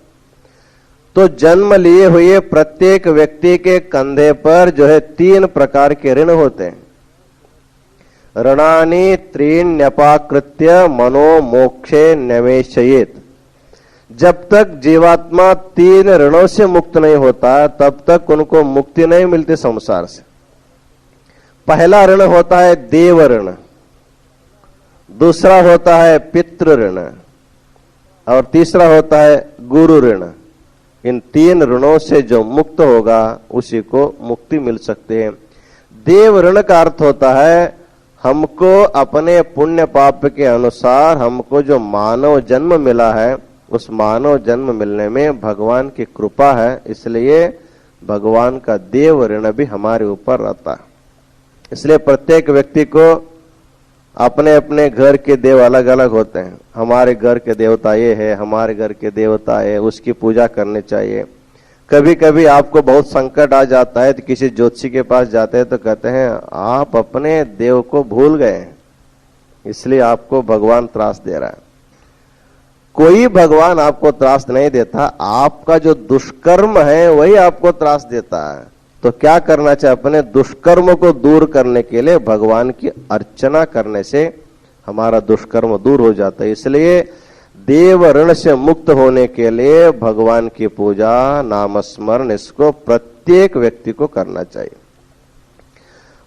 तो जन्म लिए हुए प्रत्येक व्यक्ति के कंधे पर जो है 3 प्रकार के ऋण होते हैं। ऋणानि त्रीण्यपाकृत्य मनो मोक्षे निवेशयेत। जब तक जीवात्मा 3 ऋणों से मुक्त नहीं होता तब तक उनको मुक्ति नहीं मिलती संसार से। पहला ऋण होता है देव ऋण, दूसरा होता है पितृ ऋण और तीसरा होता है गुरु ऋण। इन 3 ऋणों से जो मुक्त होगा उसी को मुक्ति मिल सकती है। देव ऋण का अर्थ होता है हमको अपने पुण्य पाप के अनुसार हमको जो मानव जन्म मिला है उस मानव जन्म मिलने में भगवान की कृपा है, इसलिए भगवान का देव ऋण भी हमारे ऊपर रहता है। इसलिए प्रत्येक व्यक्ति को अपने अपने घर के देव अलग अलग होते हैं। हमारे घर के देवता ये है, हमारे घर के देवता है, उसकी पूजा करनी चाहिए। कभी कभी आपको बहुत संकट आ जाता है तो किसी ज्योतिषी के पास जाते हैं तो कहते हैं आप अपने देव को भूल गए हैं, इसलिए आपको भगवान त्रास दे रहा है। कोई भगवान आपको त्रास नहीं देता, आपका जो दुष्कर्म है वही आपको त्रास देता है। तो क्या करना चाहिए? अपने दुष्कर्म को दूर करने के लिए भगवान की अर्चना करने से हमारा दुष्कर्म दूर हो जाता है। इसलिए देव ऋण से मुक्त होने के लिए भगवान की पूजा, नाम स्मरण, इसको प्रत्येक व्यक्ति को करना चाहिए।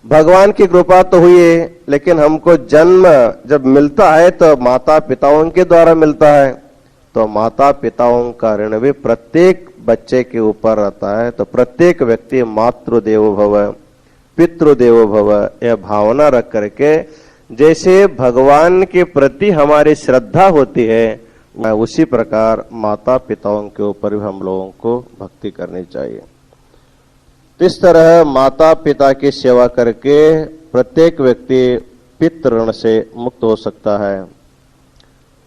भगवान की कृपा तो हुई है, लेकिन हमको जन्म जब मिलता है तो माता पिताओं के द्वारा मिलता है, तो माता पिताओं का ऋण भी प्रत्येक बच्चे के ऊपर रहता है। तो प्रत्येक व्यक्ति मातृदेवो भव, पितृदेवो भव, यह भावना रख करके जैसे भगवान के प्रति हमारी श्रद्धा होती है उसी प्रकार माता पिताओं के ऊपर भी हम लोगों को भक्ति करनी चाहिए। इस तरह माता पिता की सेवा करके प्रत्येक व्यक्ति पितृ ऋण से मुक्त हो सकता है।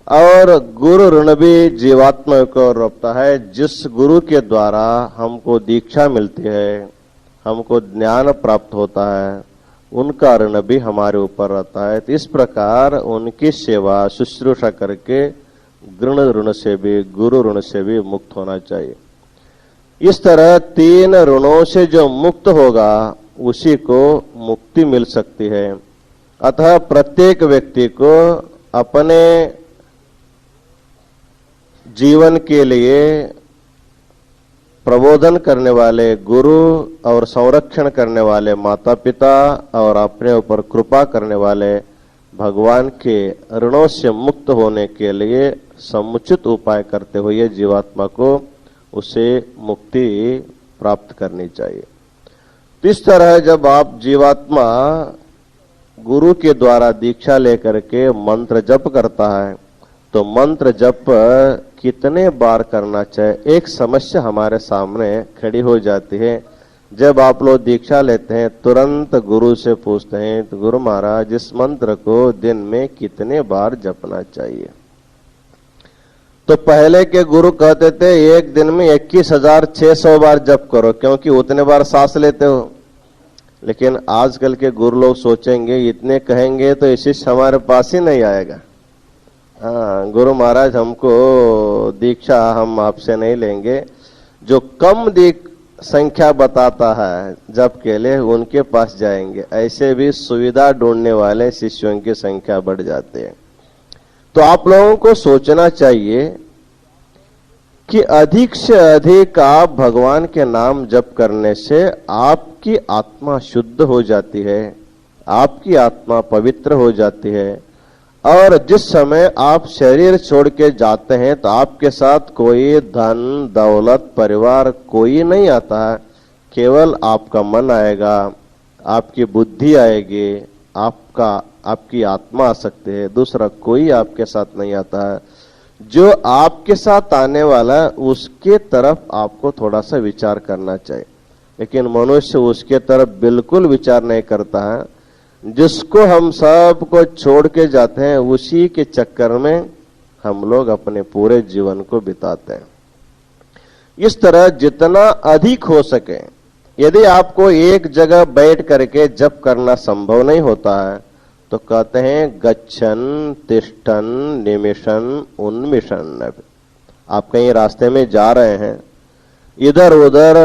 और गुरु ऋण भी जीवात्मा को रोकता है। जिस गुरु के द्वारा हमको दीक्षा मिलती है, हमको ज्ञान प्राप्त होता है, उनका ऋण भी हमारे ऊपर रहता है। तो इस प्रकार उनकी सेवा शुश्रूषा करके गृण ऋण से भी, गुरु ऋण से भी मुक्त होना चाहिए। इस तरह 3 ऋणों से जो मुक्त होगा उसी को मुक्ति मिल सकती है। अतः प्रत्येक व्यक्ति को अपने जीवन के लिए प्रबोधन करने वाले गुरु और संरक्षण करने वाले माता पिता और अपने ऊपर कृपा करने वाले भगवान के ऋणों से मुक्त होने के लिए समुचित उपाय करते हुए जीवात्मा को उसे मुक्ति प्राप्त करनी चाहिए। इस तरह जब आप जीवात्मा गुरु के द्वारा दीक्षा लेकर के मंत्र जप करता है तो मंत्र जप कितने बार करना चाहिए, एक समस्या हमारे सामने खड़ी हो जाती है। जब आप लोग दीक्षा लेते हैं तुरंत गुरु से पूछते हैं तो गुरु महाराज इस मंत्र को दिन में कितने बार जपना चाहिए? तो पहले के गुरु कहते थे एक दिन में 21,600 बार जप करो, क्योंकि उतने बार सांस लेते हो। लेकिन आजकल के गुरु लोग सोचेंगे इतने कहेंगे तो शिष्य हमारे पास ही नहीं आएगा। हाँ, गुरु महाराज हमको दीक्षा हम आपसे नहीं लेंगे। जो कम संख्या बताता है जप के लिए उनके पास जाएंगे। ऐसे भी सुविधा ढूंढने वाले शिष्यों की संख्या बढ़ जाती है। तो आप लोगों को सोचना चाहिए कि अधिक से अधिक आप भगवान के नाम जप करने से आपकी आत्मा शुद्ध हो जाती है, आपकी आत्मा पवित्र हो जाती है। और जिस समय आप शरीर छोड़ के जाते हैं तो आपके साथ कोई धन दौलत परिवार कोई नहीं आता है, केवल आपका मन आएगा, आपकी बुद्धि आएगी, आपकी आत्मा आ सकती है, दूसरा कोई आपके साथ नहीं आता है। जो आपके साथ आने वाला है उसके तरफ आपको थोड़ा सा विचार करना चाहिए, लेकिन मनुष्य उसके तरफ बिल्कुल विचार नहीं करता है। जिसको हम सब को छोड़ के जाते हैं उसी के चक्कर में हम लोग अपने पूरे जीवन को बिताते हैं। इस तरह जितना अधिक हो सके, यदि आपको एक जगह बैठ करके जप करना संभव नहीं होता है तो कहते हैं गच्छन तिष्ठन निमिषन उन्मिषन। आप कहीं रास्ते में जा रहे हैं, इधर उधर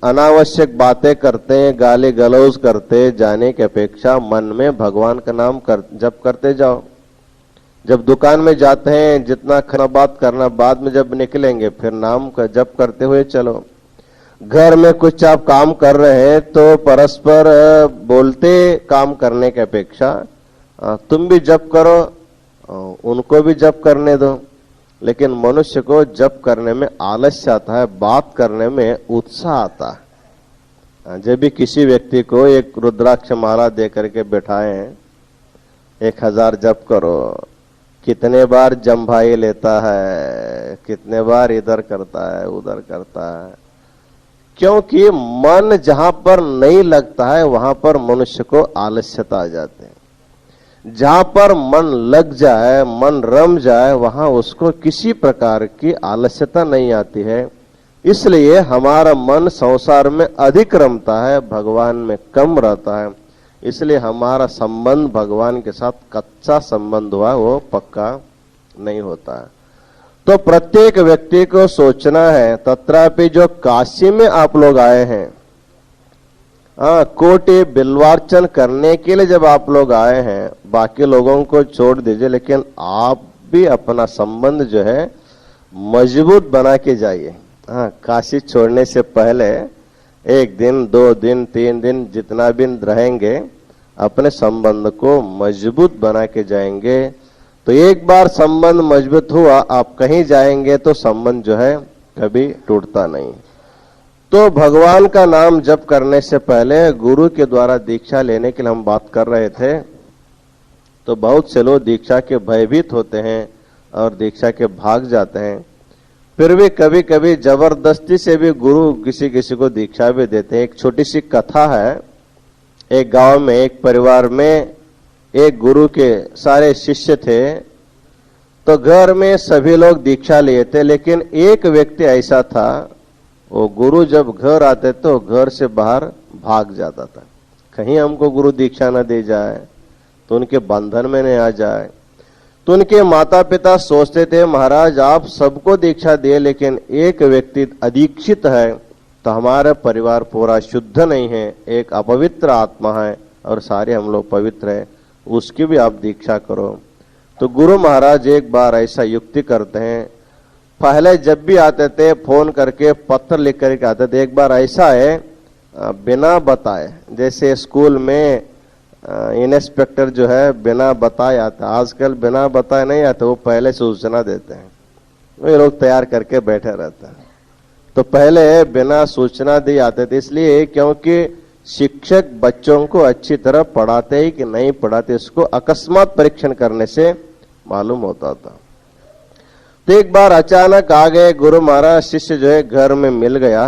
अनावश्यक बातें करते हैं, गाली गलौज करते जाने की अपेक्षा मन में भगवान का नाम जप करते जाओ। जब दुकान में जाते हैं जितना खाना बात करना, बाद में जब निकलेंगे फिर नाम का जप करते हुए चलो। घर में कुछ आप काम कर रहे हैं तो परस्पर बोलते काम करने की अपेक्षा तुम भी जप करो, उनको भी जप करने दो। लेकिन मनुष्य को जप करने में आलस्य आता है, बात करने में उत्साह आता है। जब भी किसी व्यक्ति को एक रुद्राक्ष माला दे करके बैठाए, 1000 जप करो, कितने बार जम्भाई लेता है, कितने बार इधर करता है उधर करता है। क्योंकि मन जहां पर नहीं लगता है वहां पर मनुष्य को आलस्यता आ जाते हैं। जहां पर मन लग जाए, मन रम जाए, वहां उसको किसी प्रकार की आलस्यता नहीं आती है। इसलिए हमारा मन संसार में अधिक रमता है, भगवान में कम रहता है। इसलिए हमारा संबंध भगवान के साथ कच्चा संबंध हुआ, वो पक्का नहीं होता है। तो प्रत्येक व्यक्ति को सोचना है, तत्रापि जो काशी में आप लोग आए हैं, कोटि बिल्वार्चन करने के लिए जब आप लोग आए हैं, बाकी लोगों को छोड़ दीजिए, लेकिन आप भी अपना संबंध जो है मजबूत बना के जाइए। काशी छोड़ने से पहले 1 दिन 2 दिन 3 दिन जितना भी रहेंगे, अपने संबंध को मजबूत बना के जाएंगे। तो एक बार संबंध मजबूत हुआ, आप कहीं जाएंगे तो संबंध जो है कभी टूटता नहीं। तो भगवान का नाम जप करने से पहले गुरु के द्वारा दीक्षा लेने के लिए हम बात कर रहे थे। तो बहुत से लोग दीक्षा के भयभीत होते हैं और दीक्षा के भाग जाते हैं। फिर भी कभी कभी जबरदस्ती से भी गुरु किसी किसी को दीक्षा भी देते हैं। एक छोटी सी कथा है। एक गांव में एक परिवार में एक गुरु के सारे शिष्य थे। तो घर में सभी लोग दीक्षा लिए थे, लेकिन एक व्यक्ति ऐसा था, वो गुरु जब घर आते तो घर से बाहर भाग जाता था। कहीं हमको गुरु दीक्षा न दे जाए, तो उनके बंधन में न आ जाए। तो उनके माता पिता सोचते थे, महाराज आप सबको दीक्षा दिए, लेकिन एक व्यक्ति अदीक्षित है, तो हमारा परिवार पूरा शुद्ध नहीं है, एक अपवित्र आत्मा है और सारे हम लोग पवित्र हैं, उसकी भी आप दीक्षा करो। तो गुरु महाराज एक बार ऐसा युक्ति करते हैं। पहले जब भी आते थे फोन करके पत्र लिख करके आते थे। एक बार ऐसा है, बिना बताए, जैसे स्कूल में इंस्पेक्टर जो है बिना बताए आता, आजकल बिना बताए नहीं आते, वो पहले सूचना देते हैं, वो लोग तैयार करके बैठे रहते हैं। तो पहले बिना सूचना दी आते थे, इसलिए क्योंकि शिक्षक बच्चों को अच्छी तरह पढ़ाते ही कि नहीं पढ़ाते, इसको अकस्मात परीक्षण करने से मालूम होता था। तो एक बार अचानक आ गए गुरु महाराज, शिष्य जो है घर में मिल गया।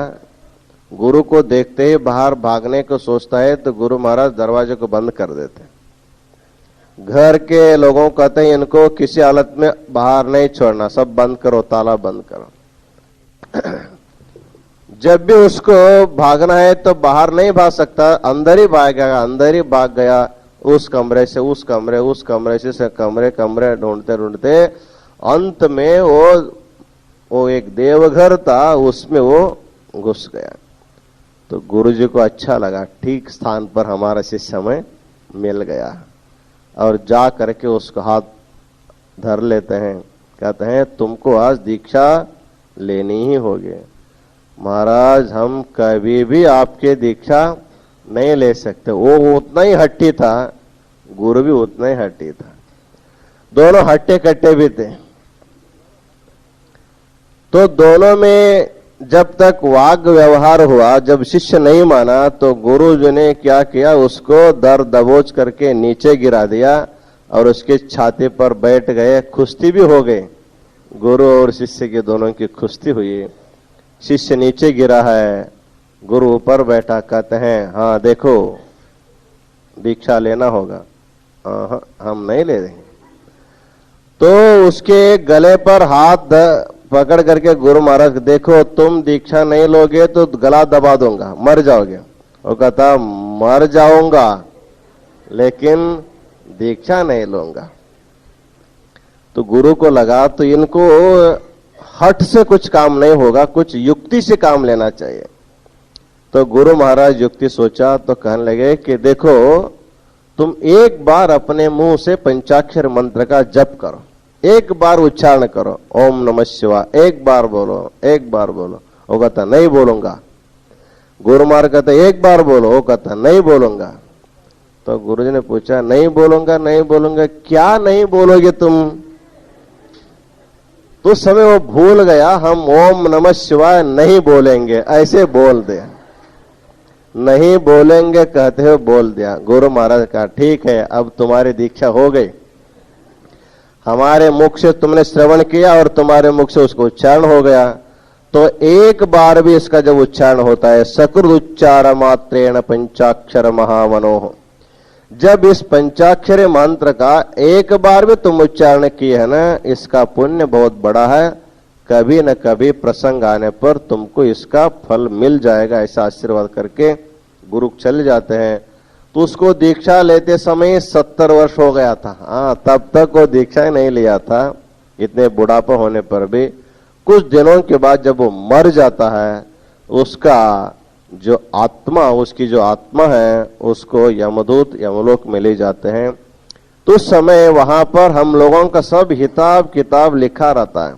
गुरु को देखते ही बाहर भागने को सोचता है, तो गुरु महाराज दरवाजे को बंद कर देते। घर के लोगों को कहते हैं इनको किसी हालत में बाहर नहीं छोड़ना, सब बंद करो, ताला बंद करो। जब भी उसको भागना है तो बाहर नहीं भाग सकता, अंदर ही भागेगा। अंदर ही भाग गया, उस कमरे से उस कमरे, उस कमरे से कमरे ढूंढते ढूंढते अंत में वो एक देवघर था, उसमें वो घुस गया। तो गुरुजी को अच्छा लगा, ठीक स्थान पर हमारा शिष्य हमें मिल गया, और जा करके उसको हाथ धर लेते हैं। कहते हैं तुमको आज दीक्षा लेनी ही होगी। महाराज हम कभी भी आपके दीक्षा नहीं ले सकते। वो उतना ही हट्टी था, गुरु भी उतना ही हट्टी था, दोनों हट्टे कट्टे भी थे। तो दोनों में जब तक वाग व्यवहार हुआ, जब शिष्य नहीं माना, तो गुरु जी ने क्या किया, उसको दर दबोच करके नीचे गिरा दिया और उसके छाती पर बैठ गए। कुश्ती भी हो गई, गुरु और शिष्य के दोनों की कुश्ती हुई। शिष्य नीचे गिरा है, गुरु ऊपर बैठा। कहते हैं हाँ देखो दीक्षा लेना होगा। हम नहीं ले रहे। तो उसके गले पर हाथ पकड़ करके गुरु महाराज, देखो तुम दीक्षा नहीं लोगे तो गला दबा दूंगा, मर जाओगे। वो कहता मर जाऊंगा लेकिन दीक्षा नहीं लूंगा। तो गुरु को लगा तो इनको हठ से कुछ काम नहीं होगा, कुछ युक्ति से काम लेना चाहिए। तो गुरु महाराज युक्ति सोचा, तो कहने लगे कि देखो तुम एक बार अपने मुंह से पंचाक्षर मंत्र का जप करो, एक बार उच्चारण करो, ओम नमः शिवाय, एक बार बोलो, एक बार बोलो। वो कहता नहीं बोलूंगा। गुरु महाराज कहते एक बार बोलो, वो कहता नहीं बोलूंगा। तो गुरुजी ने पूछा नहीं बोलूंगा, नहीं बोलूंगा, क्या नहीं बोलोगे तुम? तो उस समय वो भूल गया, हम ओम नमः शिवाय नहीं बोलेंगे, ऐसे बोल दे। नहीं बोलेंगे कहते हुए बोल दिया। गुरु महाराज कहा ठीक है, अब तुम्हारी दीक्षा हो गई, हमारे मुख से तुमने श्रवण किया और तुम्हारे मुख से उसको उच्चारण हो गया। तो एक बार भी इसका जब उच्चारण होता है, सकृत उच्चार मात्रेण पंचाक्षर महामनोह, जब इस पंचाक्षरी मंत्र का एक बार भी तुम उच्चारण किए है ना, इसका पुण्य बहुत बड़ा है, कभी न कभी प्रसंग आने पर तुमको इसका फल मिल जाएगा। ऐसा आशीर्वाद करके गुरु चले जाते हैं। तो उसको दीक्षा लेते समय 70 वर्ष हो गया था। हाँ, तब तक वो दीक्षा ही नहीं लिया था, इतने बुढ़ापा होने पर भी। कुछ दिनों के बाद जब वो मर जाता है, उसका जो आत्मा, उसकी जो आत्मा है, उसको यमदूत यमलोक में ले जाते हैं। तो उस समय वहां पर हम लोगों का सब हिसाब किताब लिखा रहता है।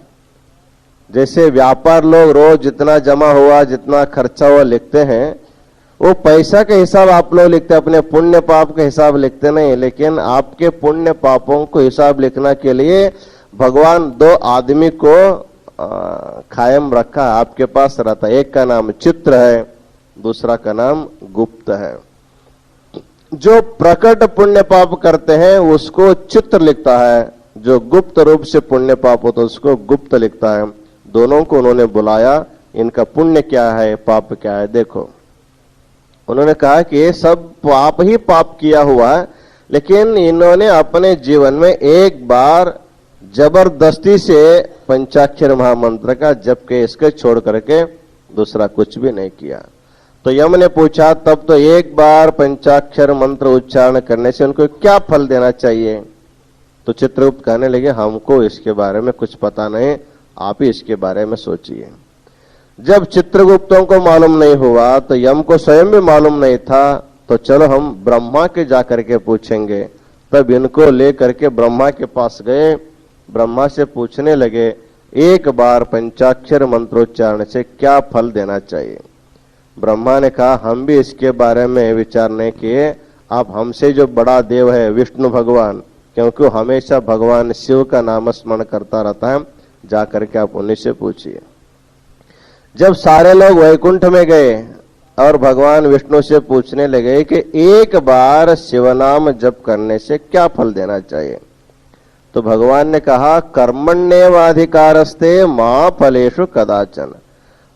जैसे व्यापार लोग रोज जितना जमा हुआ, जितना खर्चा हुआ लिखते हैं, वो पैसा के हिसाब आप लोग लिखते हैं, अपने पुण्य पाप के हिसाब लिखते नहीं। लेकिन आपके पुण्य पापों को हिसाब लिखने के लिए भगवान 2 आदमी को कायम रखा आपके पास रहता है। एक का नाम चित्र है, दूसरा का नाम गुप्त है। जो प्रकट पुण्य पाप करते हैं उसको चित्र लिखता है, जो गुप्त रूप से पुण्य पाप होता है उसको गुप्त लिखता है। दोनों को उन्होंने बुलाया, इनका पुण्य क्या है, पाप क्या है देखो। उन्होंने कहा कि ये सब पाप ही पाप किया हुआ है, लेकिन इन्होंने अपने जीवन में एक बार जबरदस्ती से पंचाक्षर महामंत्र का जप के इसके छोड़ करके दूसरा कुछ भी नहीं किया। तो यम ने पूछा तब तो एक बार पंचाक्षर मंत्र उच्चारण करने से उनको क्या फल देना चाहिए? तो चित्रगुप्त कहने लगे हमको इसके बारे में कुछ पता नहीं, आप ही इसके बारे में सोचिए। जब चित्रगुप्तों को मालूम नहीं हुआ तो यम को स्वयं भी मालूम नहीं था। तो चलो हम ब्रह्मा के जाकर के पूछेंगे। तब इनको लेकर के ब्रह्मा के पास गए। ब्रह्मा से पूछने लगे एक बार पंचाक्षर मंत्रोच्चारण से क्या फल देना चाहिए? ब्रह्मा ने कहा हम भी इसके बारे में विचार नहीं किए, आप हमसे जो बड़ा देव है विष्णु भगवान, क्योंकि हमेशा भगवान शिव का नाम स्मरण करता रहता है, जाकर के आप उन्हीं से पूछिए। जब सारे लोग वैकुंठ में गए और भगवान विष्णु से पूछने लगे कि एक बार शिव नाम जप करने से क्या फल देना चाहिए? तो भगवान ने कहा कर्मण्येवाधिकारस्ते मां फलेषु कदाचन,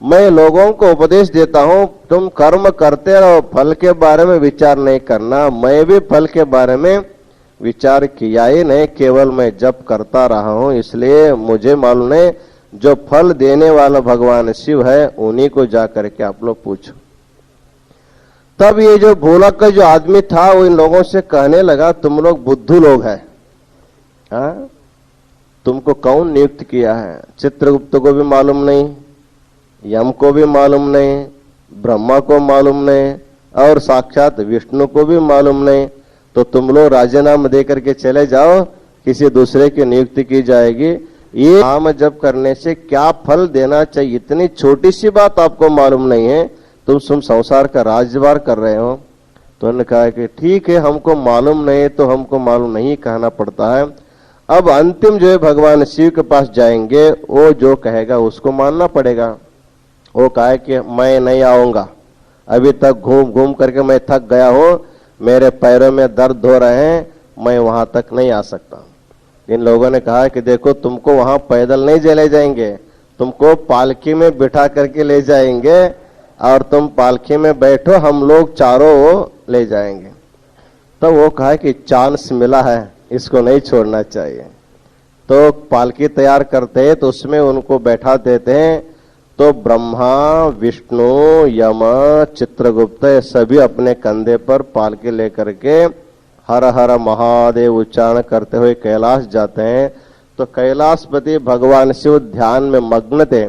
मैं लोगों को उपदेश देता हूं तुम कर्म करते रहो, फल के बारे में विचार नहीं करना। मैं भी फल के बारे में विचार किया ही नहीं, केवल मैं जप करता रहा हूं, इसलिए मुझे मालूम है जो फल देने वाला भगवान शिव है उन्हीं को जाकर के आप लोग पूछो। तब ये जो भोलक का जो आदमी था वो इन लोगों से कहने लगा तुम लोग बुद्धू लोग हैं, हाँ? तुमको कौन नियुक्त किया है? चित्रगुप्त को भी मालूम नहीं, यम को भी मालूम नहीं, ब्रह्मा को मालूम नहीं और साक्षात विष्णु को भी मालूम नहीं। तो तुम लोग राजीनामा दे करके चले जाओ, किसी दूसरे की नियुक्ति की जाएगी। ये नाम जप करने से क्या फल देना चाहिए, इतनी छोटी सी बात आपको मालूम नहीं है, तुम संसार का राज्यभार कर रहे हो। तो उन्होंने कहा कि ठीक है हमको मालूम नहीं तो हमको मालूम नहीं कहना पड़ता है। अब अंतिम जो है भगवान शिव के पास जाएंगे, वो जो कहेगा उसको मानना पड़ेगा। वो कहा कि मैं नहीं आऊंगा, अभी तक घूम घूम करके मैं थक गया हूं, मेरे पैरों में दर्द हो रहे हैं, मैं वहां तक नहीं आ सकता। इन लोगों ने कहा कि देखो तुमको वहां पैदल नहीं ले जाएंगे, तुमको पालकी में बिठा करके ले जाएंगे और तुम पालकी में बैठो, हम लोग चारों ले जाएंगे। तो वो कहा कि चांस मिला है, इसको नहीं छोड़ना चाहिए। तो पालकी तैयार करते हैं तो उसमें उनको बैठा देते हैं। तो ब्रह्मा, विष्णु, यम, चित्रगुप्त सभी अपने कंधे पर पालकी लेकर के हर हर महादेव उच्चारण करते हुए कैलाश जाते हैं। तो कैलाशपति भगवान शिव ध्यान में मग्न थे।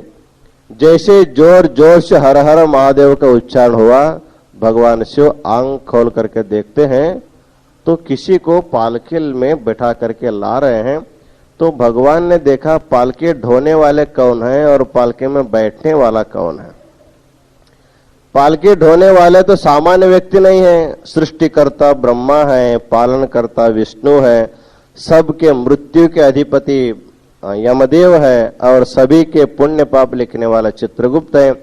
जैसे जोर जोर से हर हर महादेव का उच्चारण हुआ, भगवान शिव आंख खोल करके देखते हैं तो किसी को पालकी में बैठा करके ला रहे हैं। तो भगवान ने देखा पालकी ढोने वाले कौन है और पालकी में बैठने वाला कौन है। पालकी ढोने वाले तो सामान्य व्यक्ति नहीं है, सृष्टिकर्ता ब्रह्मा है, पालनकर्ता विष्णु है, सबके मृत्यु के अधिपति यमदेव है और सभी के पुण्य पाप लिखने वाला चित्रगुप्त है।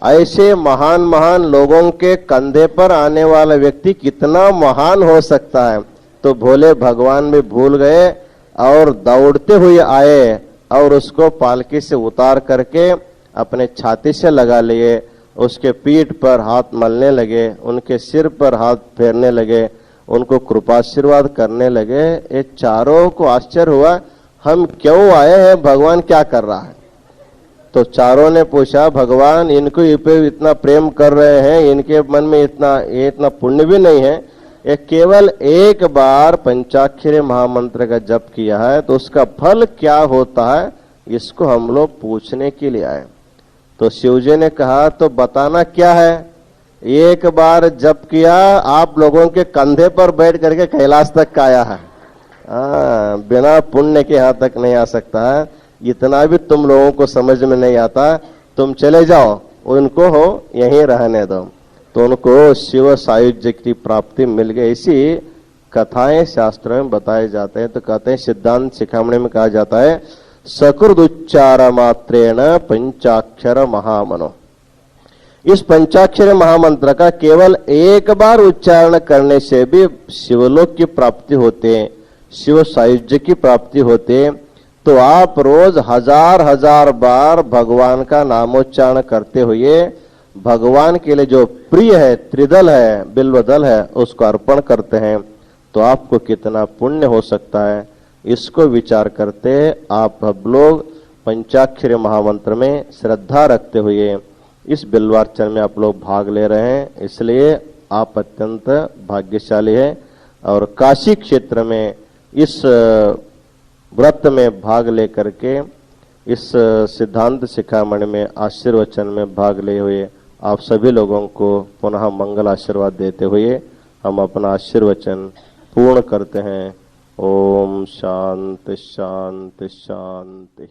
ऐसे महान महान लोगों के कंधे पर आने वाला व्यक्ति कितना महान हो सकता है। तो भोले भगवान भी भूल गए और दौड़ते हुए आए और उसको पालकी से उतार करके अपने छाती से लगा लिए, उसके पीठ पर हाथ मलने लगे, उनके सिर पर हाथ फेरने लगे, उनको कृपाशीर्वाद करने लगे। ये चारों को आश्चर्य हुआ, हम क्यों आए हैं, भगवान क्या कर रहा है। तो चारों ने पूछा, भगवान इनको इतना प्रेम कर रहे हैं, इनके मन में इतना पुण्य भी नहीं है, ये केवल एक बार पंचाक्षरी महामंत्र का जप किया है, तो उसका फल क्या होता है, इसको हम लोग पूछने के लिए आए। तो शिवजी ने कहा, तो बताना क्या है। एक बार जप किया, आप लोगों के कंधे पर बैठ करके कैलाश तक का आया है। बिना पुण्य के यहाँ तक नहीं आ सकता है, इतना भी तुम लोगों को समझ में नहीं आता, तुम चले जाओ, उनको हो यहीं रहने दो। तो उनको शिव सायुज्य की प्राप्ति मिल गई। ऐसी कथाएं शास्त्र में बताए जाते हैं। तो कहते हैं, सिद्धांत शिखामणि में कहा जाता है, सकृदुच्चार मात्रेण पंचाक्षर महामनो। इस पंचाक्षर महामंत्र का केवल एक बार उच्चारण करने से भी शिवलोक की प्राप्ति होते, शिव सायुज्य की प्राप्ति होते। तो आप रोज हजार हजार बार भगवान का नामोच्चारण करते हुए भगवान के लिए जो प्रिय है, त्रिदल है, बिल्वदल है, उसको अर्पण करते हैं, तो आपको कितना पुण्य हो सकता है। इसको विचार करते आप अब लोग पंचाक्षरी महामंत्र में श्रद्धा रखते हुए इस बिल्वार्चन में आप लोग भाग ले रहे हैं, इसलिए आप अत्यंत भाग्यशाली है। और काशी क्षेत्र में इस व्रत में भाग लेकर के, इस सिद्धांत शिखामणि में आशीर्वचन में भाग ले हुए आप सभी लोगों को पुनः मंगल आशीर्वाद देते हुए हम अपना आशीर्वचन पूर्ण करते हैं। ओम शांति शांति शांति।